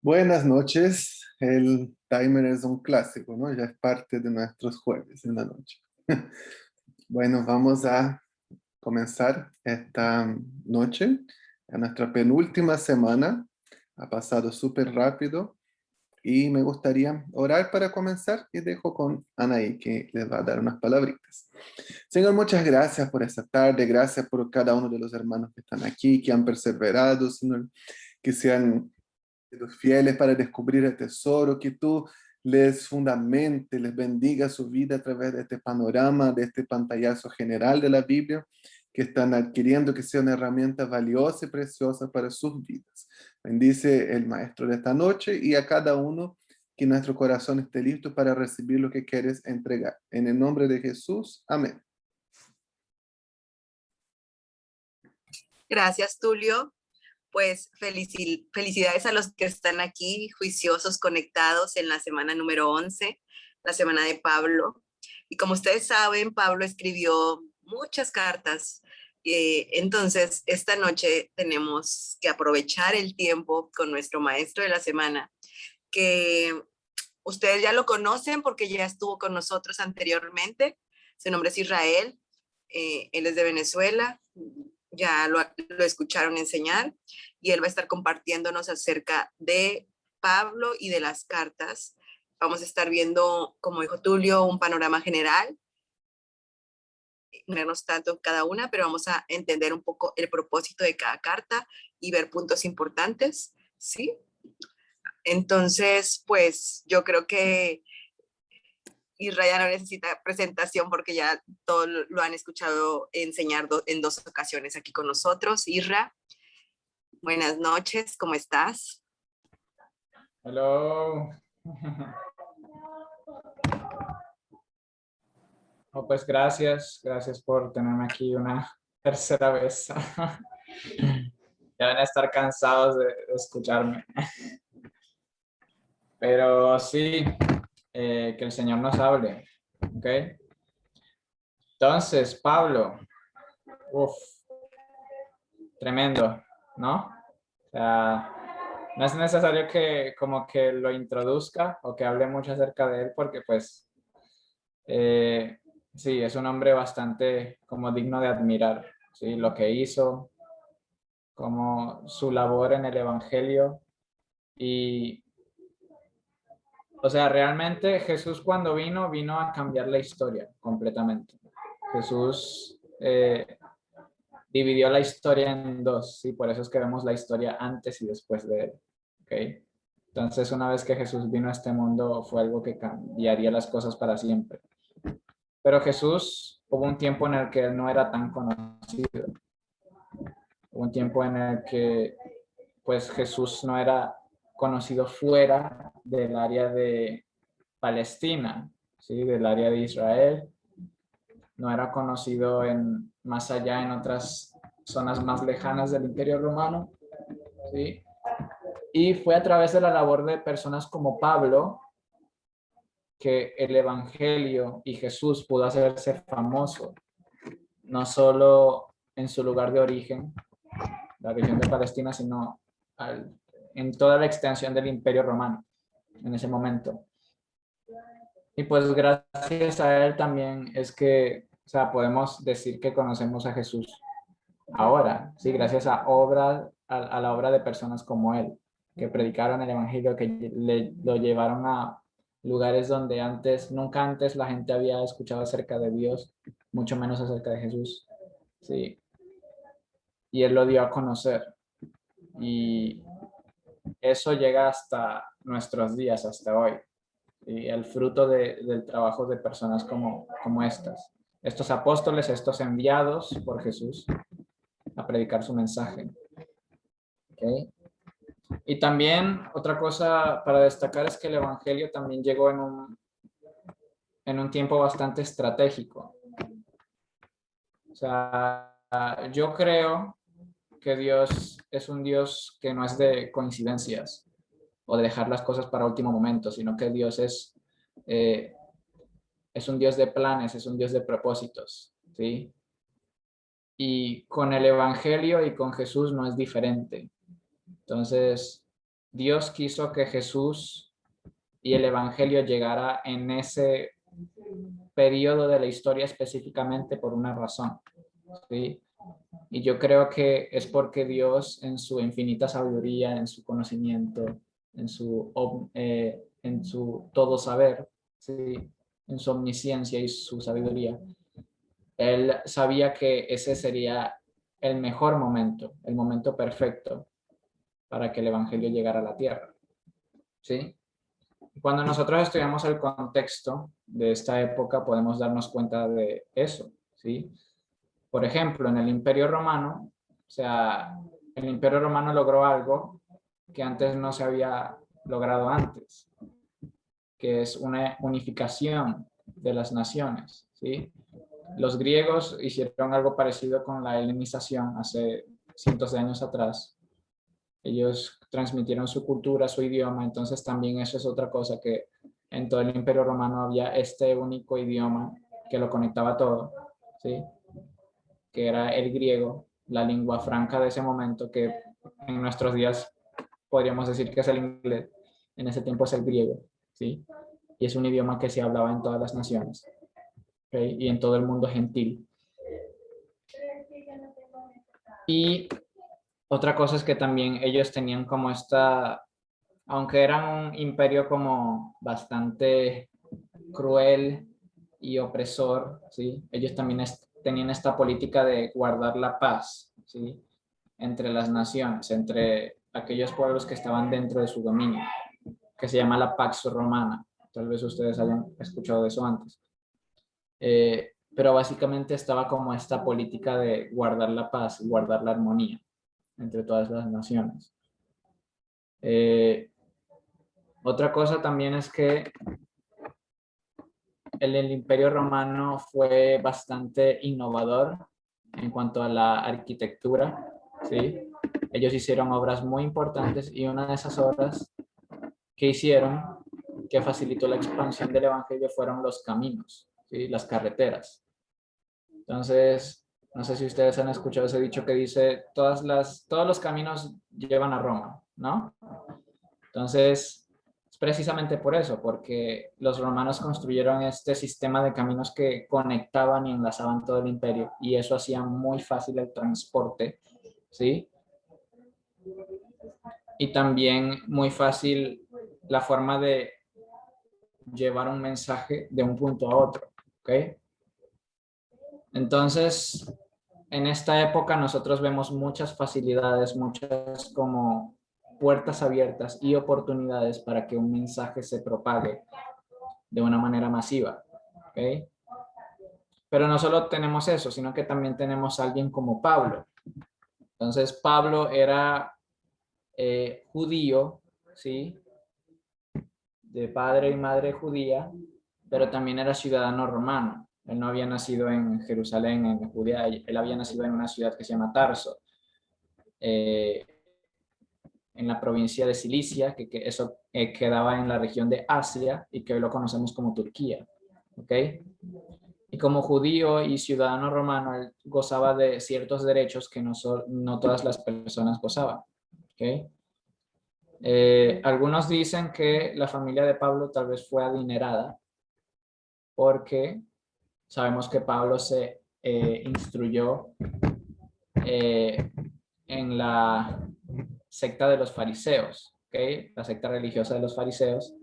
Buenas noches. El timer es un clásico, ¿no? Ya es parte de nuestros jueves en la noche. Bueno, vamos a comenzar esta noche, en nuestra penúltima semana. Ha pasado súper rápido y me gustaría orar para comenzar y dejo con Anaí que les va a dar unas palabritas. Señor, muchas gracias por esta tarde, gracias por cada uno de los hermanos que están aquí, que han perseverado, Señor, que se han los fieles para descubrir el tesoro, que tú les fundamente, les bendiga su vida a través de este panorama, de este pantallazo general de la Biblia, que están adquiriendo, que sea una herramienta valiosa y preciosa para sus vidas. Bendice el maestro de esta noche y a cada uno que nuestro corazón esté listo para recibir lo que quieres entregar. En el nombre de Jesús, amén. Gracias, Tulio. Pues felicidades a los que están aquí, juiciosos, conectados en la semana número 11, la semana de Pablo. Y como ustedes saben, Pablo escribió muchas cartas. Entonces, esta noche tenemos que aprovechar el tiempo con nuestro maestro de la semana, que ustedes ya lo conocen porque ya estuvo con nosotros anteriormente. Su nombre es Israel. Él es de Venezuela. Ya lo escucharon enseñar y él va a estar compartiéndonos acerca de Pablo y de las cartas. Vamos a estar viendo, como dijo Tulio, un panorama general, no menos tanto en cada una, pero vamos a entender un poco el propósito de cada carta y ver puntos importantes, ¿sí? Entonces, pues yo creo que Israel no necesita presentación porque ya todos lo han escuchado enseñar en dos ocasiones aquí con nosotros. Isra, buenas noches, ¿cómo estás? Hello. Oh, pues gracias por tenerme aquí una tercera vez. Ya van a estar cansados de escucharme. Pero sí, que el Señor nos hable. ¿Ok? Entonces, Pablo, tremendo, ¿no? O sea, no es necesario que como que lo introduzca o que hable mucho acerca de él porque pues sí, es un hombre bastante como digno de admirar, ¿sí? Lo que hizo, como su labor en el Evangelio y, o sea, realmente Jesús cuando vino a cambiar la historia completamente. Jesús dividió la historia en dos, ¿sí? Por eso es que vemos la historia antes y después de él, ¿ok? Entonces, una vez que Jesús vino a este mundo, fue algo que cambiaría las cosas para siempre. Pero Jesús, hubo un tiempo en el que él no era tan conocido. Hubo un tiempo en el que, pues, Jesús no era conocido fuera del área de Palestina, ¿sí? Del área de Israel. No era conocido más allá, en otras zonas más lejanas del Imperio Romano, ¿sí? Y fue a través de la labor de personas como Pablo que el Evangelio y Jesús pudo hacerse famoso, no solo en su lugar de origen, la región de Palestina, sino en toda la extensión del Imperio Romano en ese momento. Y pues gracias a él también es que, o sea, podemos decir que conocemos a Jesús ahora, sí, gracias a la obra de personas como él, que predicaron el Evangelio, que lo llevaron a lugares donde nunca antes la gente había escuchado acerca de Dios, mucho menos acerca de Jesús, sí. Y él lo dio a conocer. Y eso llega hasta nuestros días, hasta hoy. Y el fruto del trabajo de personas como estas. Estos apóstoles, estos enviados por Jesús a predicar su mensaje. ¿Okay? Y también otra cosa para destacar es que el Evangelio también llegó en un tiempo bastante estratégico. O sea, yo creo que Dios es un Dios que no es de coincidencias o de dejar las cosas para último momento, sino que Dios es un Dios de planes, es un Dios de propósitos, ¿sí? Y con el Evangelio y con Jesús no es diferente. Entonces, Dios quiso que Jesús y el Evangelio llegara en ese periodo de la historia específicamente por una razón, ¿sí? Y yo creo que es porque Dios en su infinita sabiduría, en su conocimiento, en su todo saber, ¿sí? En su omnisciencia y su sabiduría, Él sabía que ese sería el mejor momento, el momento perfecto para que el Evangelio llegara a la tierra, ¿sí? Cuando nosotros estudiamos el contexto de esta época, podemos darnos cuenta de eso, ¿sí? Por ejemplo, en el Imperio Romano, o sea, el Imperio Romano logró algo que antes no se había logrado antes, que es una unificación de las naciones, ¿sí? Los griegos hicieron algo parecido con la helenización hace cientos de años atrás. Ellos transmitieron su cultura, su idioma, entonces también eso es otra cosa, que en todo el Imperio Romano había este único idioma que lo conectaba todo, ¿sí? Que era el griego, la lengua franca de ese momento, que en nuestros días podríamos decir que es el inglés, en ese tiempo es el griego, ¿sí? Y es un idioma que se hablaba en todas las naciones, ¿okay? Y en todo el mundo gentil. Y otra cosa es que también ellos tenían como esta, aunque eran un imperio como bastante cruel y opresor, ¿sí? Ellos también tenían esta política de guardar la paz, ¿sí? Entre las naciones, entre aquellos pueblos que estaban dentro de su dominio, que se llama la Pax Romana. Tal vez ustedes hayan escuchado de eso antes. Pero básicamente estaba como esta política de guardar la paz, guardar la armonía entre todas las naciones. Otra cosa también es que el Imperio Romano fue bastante innovador en cuanto a la arquitectura, ¿sí? Ellos hicieron obras muy importantes y una de esas obras que hicieron, que facilitó la expansión del Evangelio, fueron los caminos, ¿sí? Las carreteras. Entonces, no sé si ustedes han escuchado ese dicho que dice, todos los caminos llevan a Roma, ¿no? Entonces, es precisamente por eso, porque los romanos construyeron este sistema de caminos que conectaban y enlazaban todo el imperio, y eso hacía muy fácil el transporte, ¿sí? Y también muy fácil la forma de llevar un mensaje de un punto a otro, ¿ok? Entonces, en esta época nosotros vemos muchas facilidades, muchas como puertas abiertas y oportunidades para que un mensaje se propague de una manera masiva, ¿ok? Pero no solo tenemos eso, sino que también tenemos a alguien como Pablo. Entonces, Pablo era judío, ¿sí? De padre y madre judía, pero también era ciudadano romano. Él no había nacido en Jerusalén, en Judea, él había nacido en una ciudad que se llama Tarso, eh, en la provincia de Cilicia, que eso quedaba en la región de Asia y que hoy lo conocemos como Turquía. ¿Ok? Y como judío y ciudadano romano, él gozaba de ciertos derechos que no todas las personas gozaban. ¿Ok? Algunos dicen que la familia de Pablo tal vez fue adinerada porque sabemos que Pablo se instruyó en la secta de los fariseos, ¿okay? La secta religiosa de los fariseos.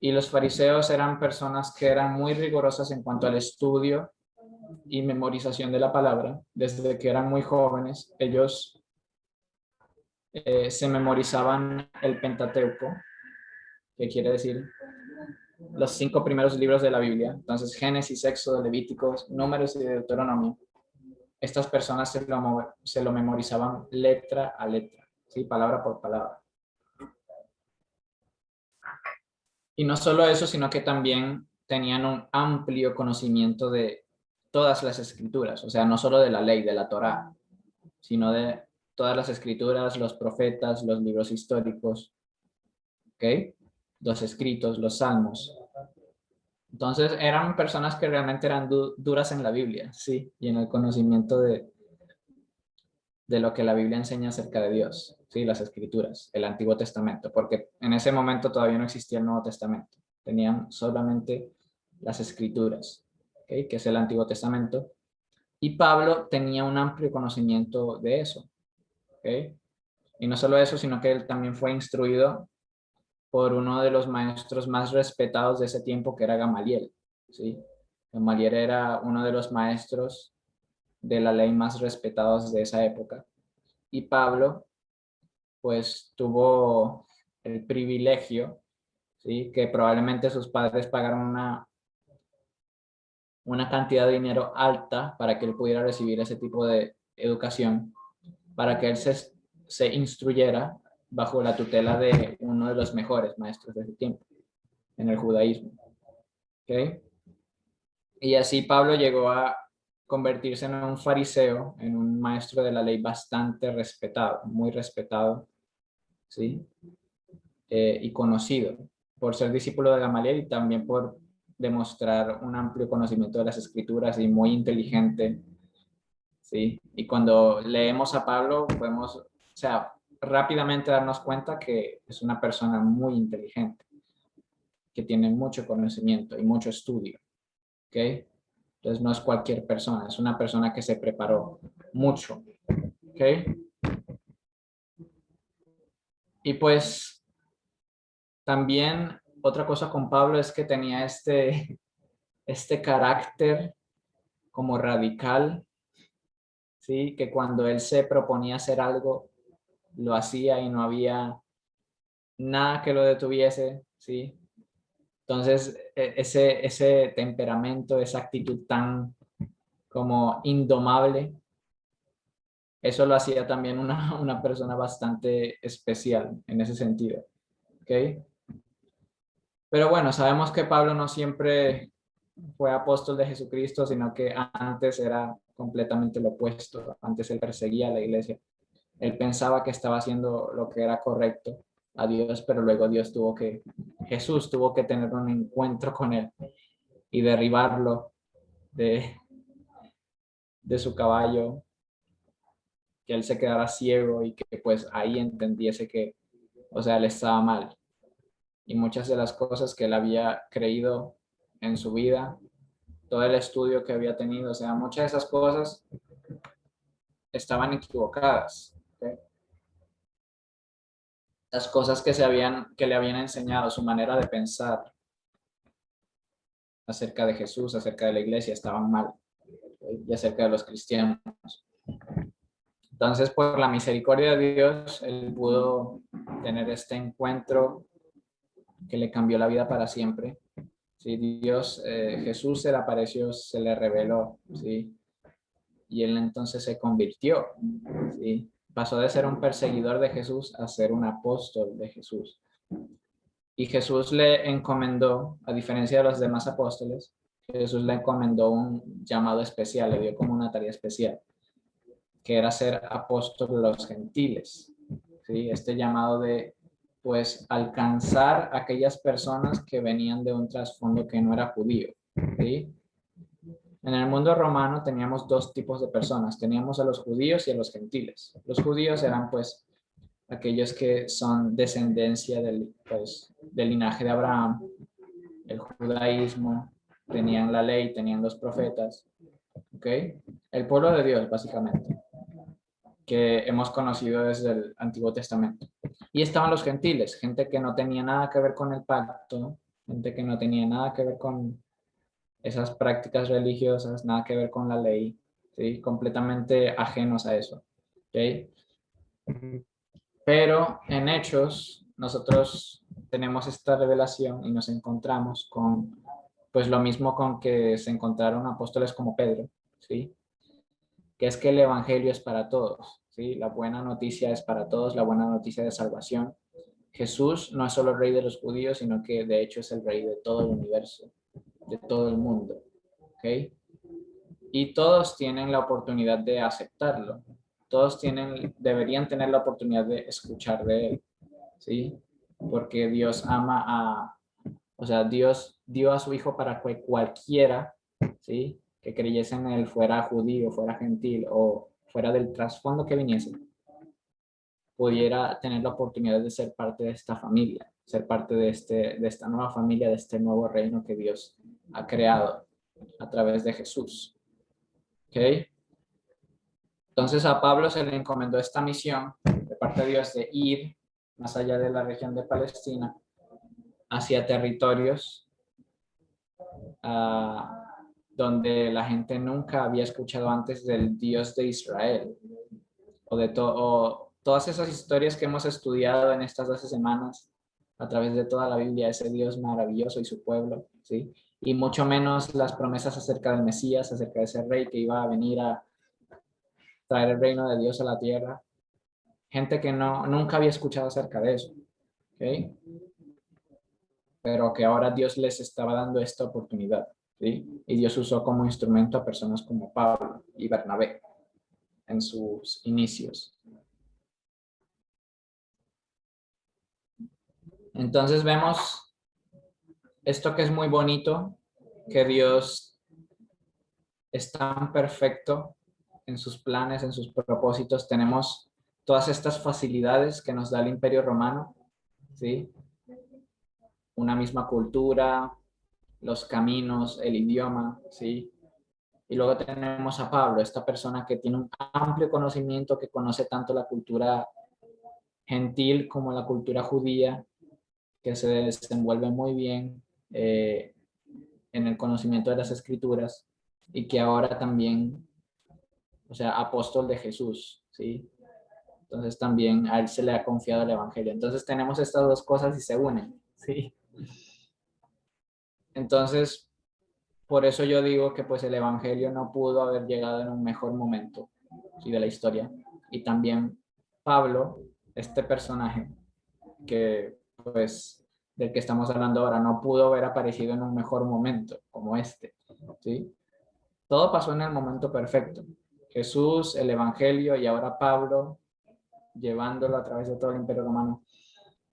Y los fariseos eran personas que eran muy rigurosas en cuanto al estudio y memorización de la palabra. Desde que eran muy jóvenes, ellos se memorizaban el Pentateuco, que quiere decir los 5 primeros libros de la Biblia. Entonces, Génesis, Éxodo, Levíticos, Números y Deuteronomio. Estas personas se lo memorizaban letra a letra, ¿sí? Palabra por palabra. Y no solo eso, sino que también tenían un amplio conocimiento de todas las escrituras, o sea, no solo de la ley, de la Torá, sino de todas las escrituras, los profetas, los libros históricos, ¿ok? Los escritos, los salmos. Entonces eran personas que realmente eran duras en la Biblia, sí, y en el conocimiento de de lo que la Biblia enseña acerca de Dios, ¿sí? Las Escrituras, el Antiguo Testamento, porque en ese momento todavía no existía el Nuevo Testamento, tenían solamente las Escrituras, ¿okay? Que es el Antiguo Testamento, y Pablo tenía un amplio conocimiento de eso, ¿okay? Y no solo eso, sino que él también fue instruido por uno de los maestros más respetados de ese tiempo, que era Gamaliel, ¿sí? Gamaliel era uno de los maestros de la ley más respetados de esa época. Y Pablo, pues, tuvo el privilegio, ¿sí? Que probablemente sus padres pagaron una cantidad de dinero alta para que él pudiera recibir ese tipo de educación, para que él se instruyera bajo la tutela de uno de los mejores maestros de ese tiempo en el judaísmo. ¿Okay? Y así Pablo llegó a convertirse en un fariseo, en un maestro de la ley bastante respetado, muy respetado, ¿sí? Y conocido por ser discípulo de Gamaliel y también por demostrar un amplio conocimiento de las escrituras y muy inteligente, ¿sí? Y cuando leemos a Pablo podemos, o sea, rápidamente darnos cuenta que es una persona muy inteligente, que tiene mucho conocimiento y mucho estudio, ¿ok? Entonces no es cualquier persona, es una persona que se preparó mucho, ¿ok? Y pues también otra cosa con Pablo es que tenía este carácter como radical, ¿sí? Que cuando él se proponía hacer algo, lo hacía y no había nada que lo detuviese, ¿sí? Entonces, ese temperamento, esa actitud tan como indomable, eso lo hacía también una persona bastante especial en ese sentido, ¿ok? Pero bueno, sabemos que Pablo no siempre fue apóstol de Jesucristo, sino que antes era completamente lo opuesto. Antes él perseguía a la iglesia. Él pensaba que estaba haciendo lo que era correcto a Dios, pero luego Jesús tuvo que tener un encuentro con él y derribarlo de, de su caballo, que él se quedara ciego y que pues ahí entendiese que, o sea, él estaba mal. Y muchas de las cosas que él había creído en su vida, todo el estudio que había tenido, o sea, muchas de esas cosas estaban equivocadas, ¿okay? Las cosas que le habían enseñado, su manera de pensar acerca de Jesús, acerca de la iglesia, estaban mal, ¿okay? Y acerca de los cristianos. Entonces, por la misericordia de Dios, él pudo tener este encuentro que le cambió la vida para siempre. ¿Sí? Jesús se le apareció, se le reveló, ¿sí? Y él entonces se convirtió, ¿sí? Pasó de ser un perseguidor de Jesús a ser un apóstol de Jesús. Y Jesús le encomendó, a diferencia de los demás apóstoles, Jesús le encomendó un llamado especial, le dio como una tarea especial, que era ser apóstol de los gentiles, ¿sí? Este llamado de, pues, alcanzar a aquellas personas que venían de un trasfondo que no era judío, ¿sí? En el mundo romano teníamos dos tipos de personas, teníamos a los judíos y a los gentiles. Los judíos eran, pues, aquellos que son descendencia del linaje de Abraham, el judaísmo, tenían la ley, tenían los profetas, ¿ok? El pueblo de Dios, básicamente, que hemos conocido desde el Antiguo Testamento. Y estaban los gentiles, gente que no tenía nada que ver con el pacto, gente que no tenía nada que ver con esas prácticas religiosas, nada que ver con la ley, ¿sí? Completamente ajenos a eso, ¿ok? Pero en Hechos nosotros tenemos esta revelación y nos encontramos con, pues lo mismo con que se encontraron apóstoles como Pedro, ¿sí? Que es que el evangelio es para todos, ¿sí? La buena noticia es para todos, la buena noticia de salvación. Jesús no es solo el rey de los judíos, sino que de hecho es el rey de todo el universo, de todo el mundo, ¿ok? Y todos tienen la oportunidad de aceptarlo. Todos deberían tener la oportunidad de escuchar de él, ¿sí? Porque Dios o sea, Dios dio a su hijo para que cualquiera, ¿sí? Que creyese en él, fuera judío, fuera gentil o fuera del trasfondo que viniese, pudiera tener la oportunidad de ser parte de esta familia, ser parte de esta nueva familia, de este nuevo reino que Dios ha creado a través de Jesús. ¿Ok? Entonces a Pablo se le encomendó esta misión de parte de Dios de ir más allá de la región de Palestina hacia territorios donde la gente nunca había escuchado antes del Dios de Israel o todas esas historias que hemos estudiado en estas 12 semanas a través de toda la Biblia, ese Dios maravilloso y su pueblo, ¿sí? Y mucho menos las promesas acerca del Mesías, acerca de ese rey que iba a venir a traer el reino de Dios a la tierra. Gente que nunca había escuchado acerca de eso, ¿ok? Pero que ahora Dios les estaba dando esta oportunidad, ¿sí? Y Dios usó como instrumento a personas como Pablo y Bernabé en sus inicios. Entonces vemos esto que es muy bonito, que Dios es tan perfecto en sus planes, en sus propósitos. Tenemos todas estas facilidades que nos da el Imperio Romano, ¿sí? Una misma cultura, los caminos, el idioma, ¿sí? Y luego tenemos a Pablo, esta persona que tiene un amplio conocimiento, que conoce tanto la cultura gentil como la cultura judía, que se desenvuelve muy bien en el conocimiento de las escrituras y que ahora también, o sea, apóstol de Jesús, ¿sí? Entonces también a él se le ha confiado el evangelio. Entonces tenemos estas dos cosas y se unen, ¿sí? Entonces, por eso yo digo que pues el evangelio no pudo haber llegado en un mejor momento, ¿sí? De la historia. Y también Pablo, este personaje que pues del que estamos hablando ahora, no pudo haber aparecido en un mejor momento como este, ¿sí? Todo pasó en el momento perfecto. Jesús, el evangelio y ahora Pablo llevándolo a través de todo el Imperio Romano.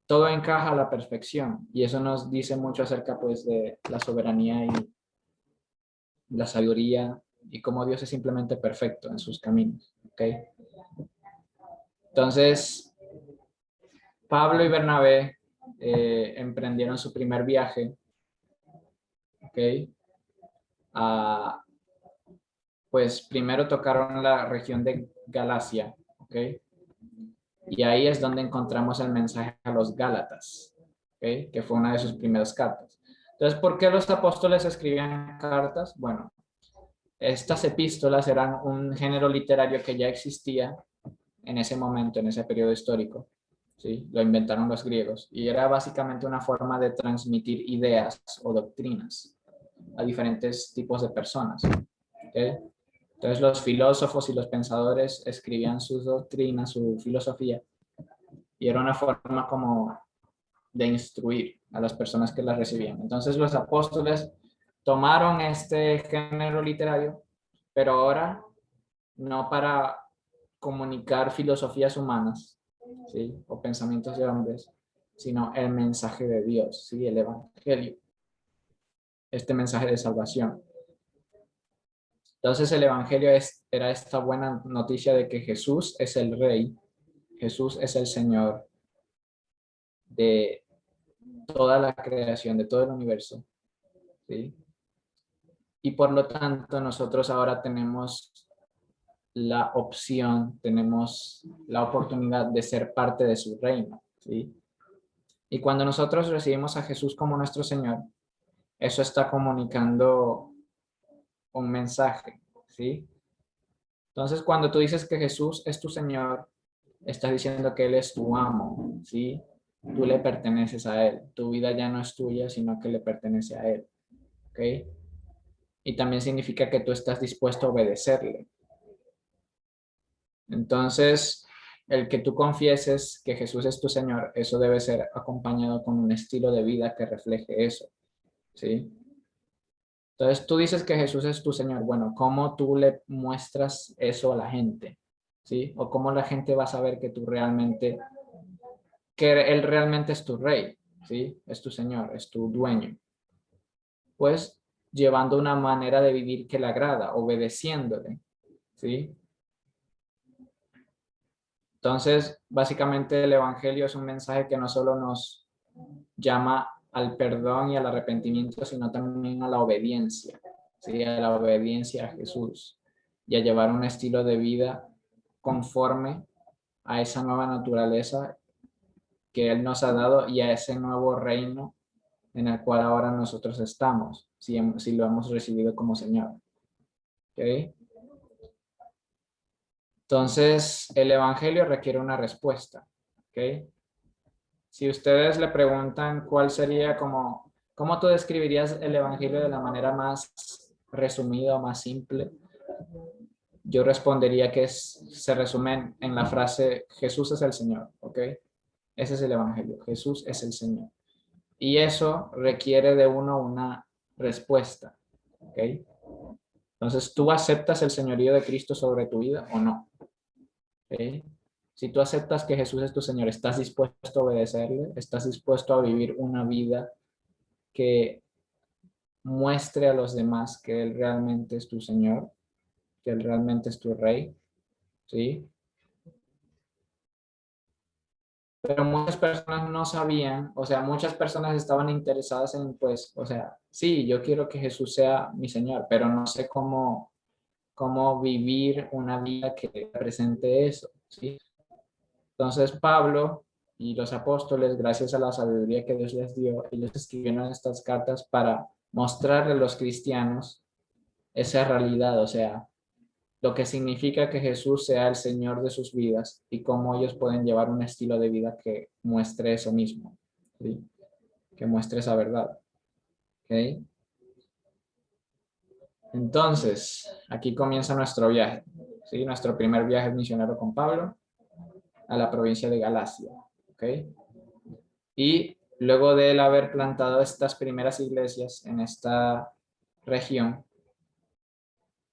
Todo encaja a la perfección y eso nos dice mucho acerca pues de la soberanía y la sabiduría y cómo Dios es simplemente perfecto en sus caminos, ¿ok? Entonces, Pablo y Bernabé emprendieron su primer viaje, ¿ok? Pues primero tocaron la región de Galacia, ¿ok? Y ahí es donde encontramos el mensaje a los Gálatas, ¿ok? Que fue una de sus primeras cartas. Entonces, ¿por qué los apóstoles escribían cartas? Bueno, estas epístolas eran un género literario que ya existía en ese momento, en ese periodo histórico, ¿sí? Lo inventaron los griegos y era básicamente una forma de transmitir ideas o doctrinas a diferentes tipos de personas, ¿ok? Entonces los filósofos y los pensadores escribían sus doctrinas, su filosofía, y era una forma como de instruir a las personas que las recibían. Entonces los apóstoles tomaron este género literario, pero ahora no para comunicar filosofías humanas, ¿sí? O pensamientos de hombres, sino el mensaje de Dios, ¿sí? El evangelio, este mensaje de salvación. Entonces el evangelio era esta buena noticia de que Jesús es el Rey, Jesús es el Señor de toda la creación, de todo el universo, ¿sí? Y por lo tanto nosotros ahora tenemos la opción, tenemos la oportunidad de ser parte de su reino, ¿sí? Y cuando nosotros recibimos a Jesús como nuestro Señor, eso está comunicando un mensaje, ¿sí? Entonces, cuando tú dices que Jesús es tu Señor, estás diciendo que Él es tu amo, ¿sí? Tú le perteneces a Él. Tu vida ya no es tuya, sino que le pertenece a Él, ¿ok? Y también significa que tú estás dispuesto a obedecerle. Entonces, el que tú confieses que Jesús es tu Señor, eso debe ser acompañado con un estilo de vida que refleje eso, ¿sí? Entonces, tú dices que Jesús es tu Señor. Bueno, ¿cómo tú le muestras eso a la gente? ¿Sí? O cómo la gente va a saber que tú realmente, que Él realmente es tu Rey, ¿sí? Es tu Señor, es tu dueño. Pues llevando una manera de vivir que le agrada, obedeciéndole, ¿sí? Entonces, básicamente el Evangelio es un mensaje que no solo nos llama al perdón y al arrepentimiento, sino también a la obediencia, ¿sí? A la obediencia a Jesús y a llevar un estilo de vida conforme a esa nueva naturaleza que Él nos ha dado y a ese nuevo reino en el cual ahora nosotros estamos, si lo hemos recibido como Señor. ¿Okay? Entonces, el Evangelio requiere una respuesta. ¿Okay? Si ustedes le preguntan cuál sería ¿cómo tú describirías el Evangelio de la manera más resumida o más simple? Yo respondería que se resume en la frase Jesús es el Señor, ¿ok? Ese es el Evangelio, Jesús es el Señor. Y eso requiere de uno una respuesta, ¿ok? Entonces, ¿tú aceptas el señorío de Cristo sobre tu vida o no? ¿Ok? Si tú aceptas que Jesús es tu Señor, ¿estás dispuesto a obedecerle? ¿Estás dispuesto a vivir una vida que muestre a los demás que Él realmente es tu Señor, que Él realmente es tu Rey? ¿Sí? Pero muchas personas no sabían, o sea, muchas personas estaban interesadas en, pues, o sea, sí, yo quiero que Jesús sea mi Señor, pero no sé cómo vivir una vida que represente eso, ¿sí? Entonces Pablo y los apóstoles, gracias a la sabiduría que Dios les dio, ellos escribieron estas cartas para mostrarle a los cristianos esa realidad, o sea, lo que significa que Jesús sea el Señor de sus vidas y cómo ellos pueden llevar un estilo de vida que muestre eso mismo, ¿sí? Que muestre esa verdad. ¿Okay? Entonces, aquí comienza nuestro viaje, ¿sí? Nuestro primer viaje misionero con Pablo a la provincia de Galacia. ¿Okay? Y luego de él haber plantado estas primeras iglesias en esta región,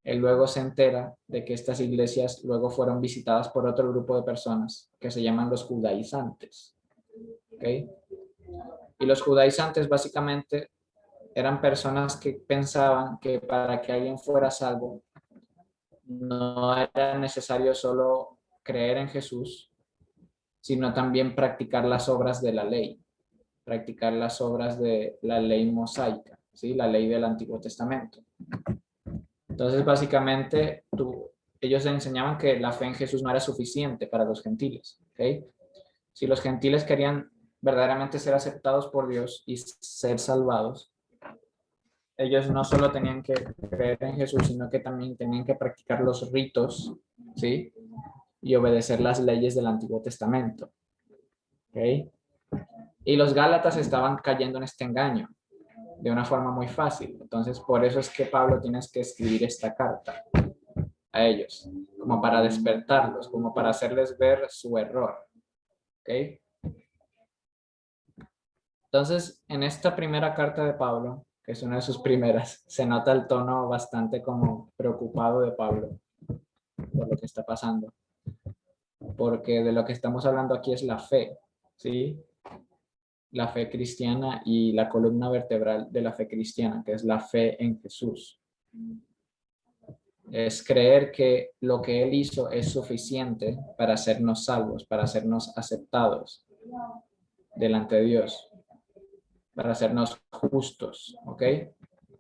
él luego se entera de que estas iglesias luego fueron visitadas por otro grupo de personas que se llaman los judaizantes. ¿Okay? Y los judaizantes básicamente eran personas que pensaban que para que alguien fuera salvo no era necesario solo creer en Jesús, sino también practicar las obras de la ley, practicar las obras de la ley mosaica, ¿sí? La ley del Antiguo Testamento. Entonces, básicamente, ellos enseñaban que la fe en Jesús no era suficiente para los gentiles. ¿Okay? Si los gentiles querían verdaderamente ser aceptados por Dios y ser salvados, ellos no solo tenían que creer en Jesús, sino que también tenían que practicar los ritos, ¿sí? Y obedecer las leyes del Antiguo Testamento. ¿Okay? Y los Gálatas estaban cayendo en este engaño de una forma muy fácil. Entonces, por eso es que Pablo tienes que escribir esta carta a ellos, como para despertarlos, como para hacerles ver su error. ¿Okay? Entonces, en esta primera carta de Pablo, que es una de sus primeras, se nota el tono bastante como preocupado de Pablo por lo que está pasando. Porque de lo que estamos hablando aquí es la fe, ¿sí? La fe cristiana y la columna vertebral de la fe cristiana, que es la fe en Jesús. Es creer que lo que Él hizo es suficiente para hacernos salvos, para hacernos aceptados delante de Dios, para hacernos justos, ¿ok?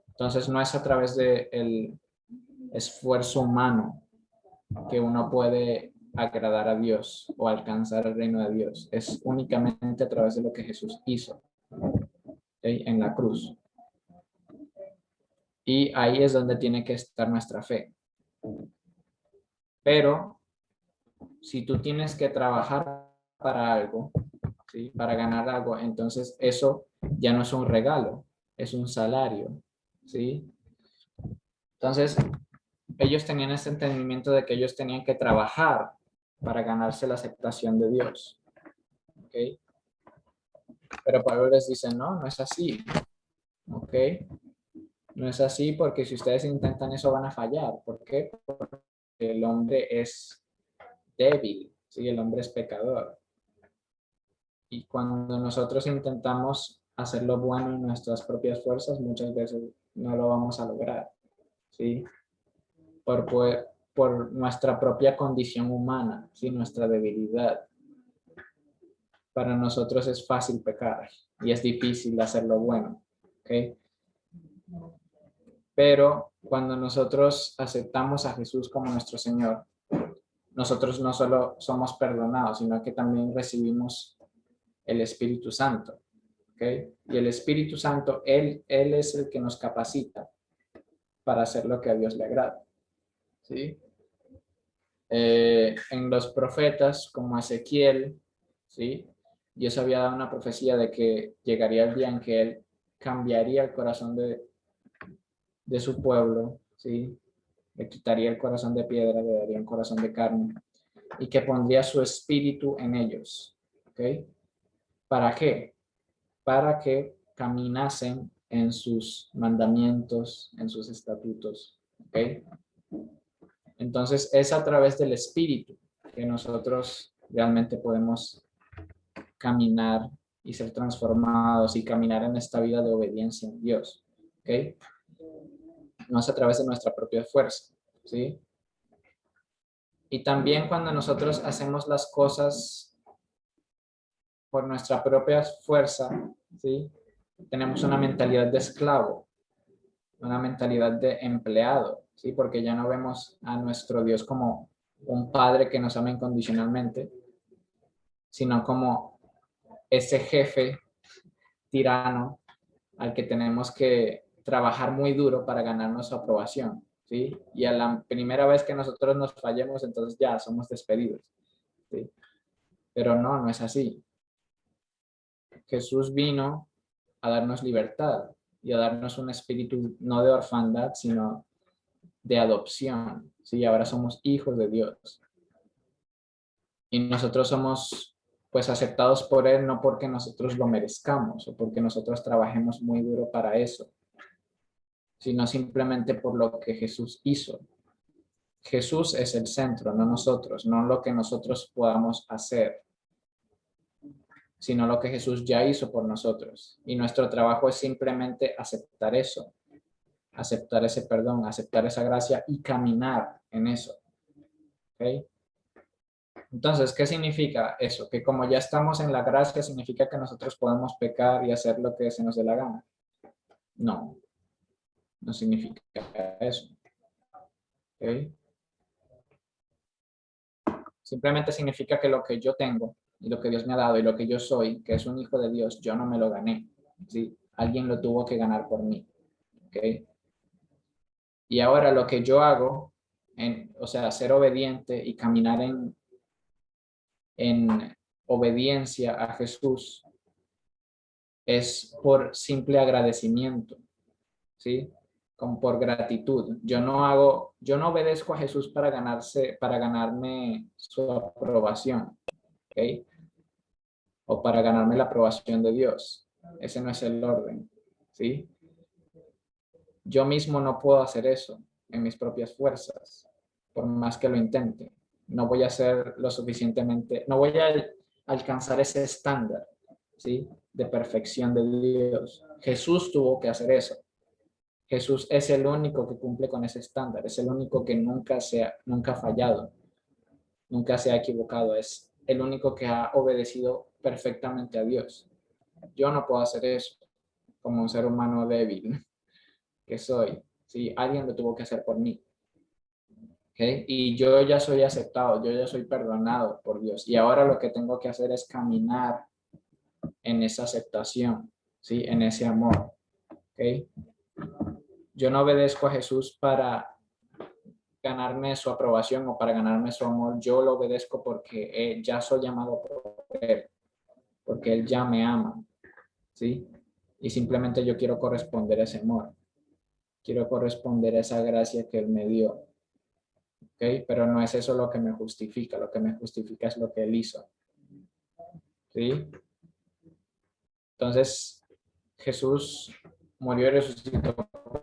Entonces no es a través del esfuerzo humano que uno puede agradar a Dios o alcanzar el reino de Dios. Es únicamente a través de lo que Jesús hizo, ¿okay? En la cruz. Y ahí es donde tiene que estar nuestra fe. Pero si tú tienes que trabajar para algo, ¿sí? Para ganar algo, entonces eso ya no es un regalo, es un salario, ¿sí? Entonces, ellos tenían ese entendimiento de que ellos tenían que trabajar para ganarse la aceptación de Dios, ¿ok? Pero Pablo les dice, no, no es así, ¿ok? No es así porque si ustedes intentan eso van a fallar. ¿Por qué? Porque el hombre es débil, ¿sí? El hombre es pecador. Y cuando nosotros intentamos hacer lo bueno en nuestras propias fuerzas, muchas veces no lo vamos a lograr, ¿sí? por nuestra propia condición humana, ¿sí? Nuestra debilidad. Para nosotros es fácil pecar y es difícil hacer lo bueno, ¿ok? Pero cuando nosotros aceptamos a Jesús como nuestro Señor, nosotros no solo somos perdonados, sino que también recibimos el Espíritu Santo, ¿ok? Y el Espíritu Santo, Él es el que nos capacita para hacer lo que a Dios le agrada, ¿sí? En los profetas como Ezequiel, ¿sí? Dios había dado una profecía de que llegaría el día en que Él cambiaría el corazón de su pueblo, ¿sí? Le quitaría el corazón de piedra, le daría un corazón de carne y que pondría su espíritu en ellos, ¿ok? ¿Para qué? Para que caminasen en sus mandamientos, en sus estatutos, ¿ok? Entonces es a través del espíritu que nosotros realmente podemos caminar y ser transformados y caminar en esta vida de obediencia en Dios, ¿ok? No es a través de nuestra propia fuerza, ¿sí? Y también cuando nosotros hacemos las cosas por nuestra propia fuerza, ¿sí? Tenemos una mentalidad de esclavo, una mentalidad de empleado, ¿sí? Porque ya no vemos a nuestro Dios como un padre que nos ama incondicionalmente, sino como ese jefe tirano al que tenemos que trabajar muy duro para ganarnos su aprobación, ¿sí? Y a la primera vez que nosotros nos fallemos, entonces ya somos despedidos, ¿sí? Pero no, no es así. Jesús vino a darnos libertad y a darnos un espíritu no de orfandad, sino de adopción, ¿sí? Ahora somos hijos de Dios. Y nosotros somos pues aceptados por Él no porque nosotros lo merezcamos o porque nosotros trabajemos muy duro para eso, sino simplemente por lo que Jesús hizo. Jesús es el centro, no nosotros, no lo que nosotros podamos hacer, sino lo que Jesús ya hizo por nosotros. Y nuestro trabajo es simplemente aceptar eso, aceptar ese perdón, aceptar esa gracia y caminar en eso. ¿Ok? Entonces, ¿qué significa eso? Que como ya estamos en la gracia, ¿significa que nosotros podemos pecar y hacer lo que se nos dé la gana? No, no significa eso. ¿Ok? Simplemente significa que lo que yo tengo y lo que Dios me ha dado y lo que yo soy, que es un hijo de Dios, yo no me lo gané, ¿sí? Alguien lo tuvo que ganar por mí, ¿ok? Y ahora lo que yo hago, o sea, ser obediente y caminar en obediencia a Jesús, es por simple agradecimiento, ¿sí? Como por gratitud. Yo no obedezco a Jesús para ganarme su aprobación, ¿ok? O para ganarme la aprobación de Dios. Ese no es el orden, ¿sí? Yo mismo no puedo hacer eso en mis propias fuerzas, por más que lo intente. No voy a ser lo suficientemente, no voy a alcanzar ese estándar, ¿sí? De perfección de Dios. Jesús tuvo que hacer eso. Jesús es el único que cumple con ese estándar, es el único que nunca ha fallado, nunca se ha equivocado, es el único que ha obedecido perfectamente a Dios. Yo no puedo hacer eso como un ser humano débil que soy. ¿Sí? Alguien lo tuvo que hacer por mí. ¿Okay? Y yo ya soy aceptado, yo ya soy perdonado por Dios. Y ahora lo que tengo que hacer es caminar en esa aceptación, ¿sí? En ese amor. ¿Okay? Yo no obedezco a Jesús para ganarme su aprobación o para ganarme su amor. Yo lo obedezco porque ya soy amado por Él, porque Él ya me ama, ¿sí? Y simplemente yo quiero corresponder a ese amor. Quiero corresponder a esa gracia que Él me dio. ¿Ok? Pero no es eso lo que me justifica. Lo que me justifica es lo que Él hizo. ¿Sí? Entonces, Jesús murió y resucitó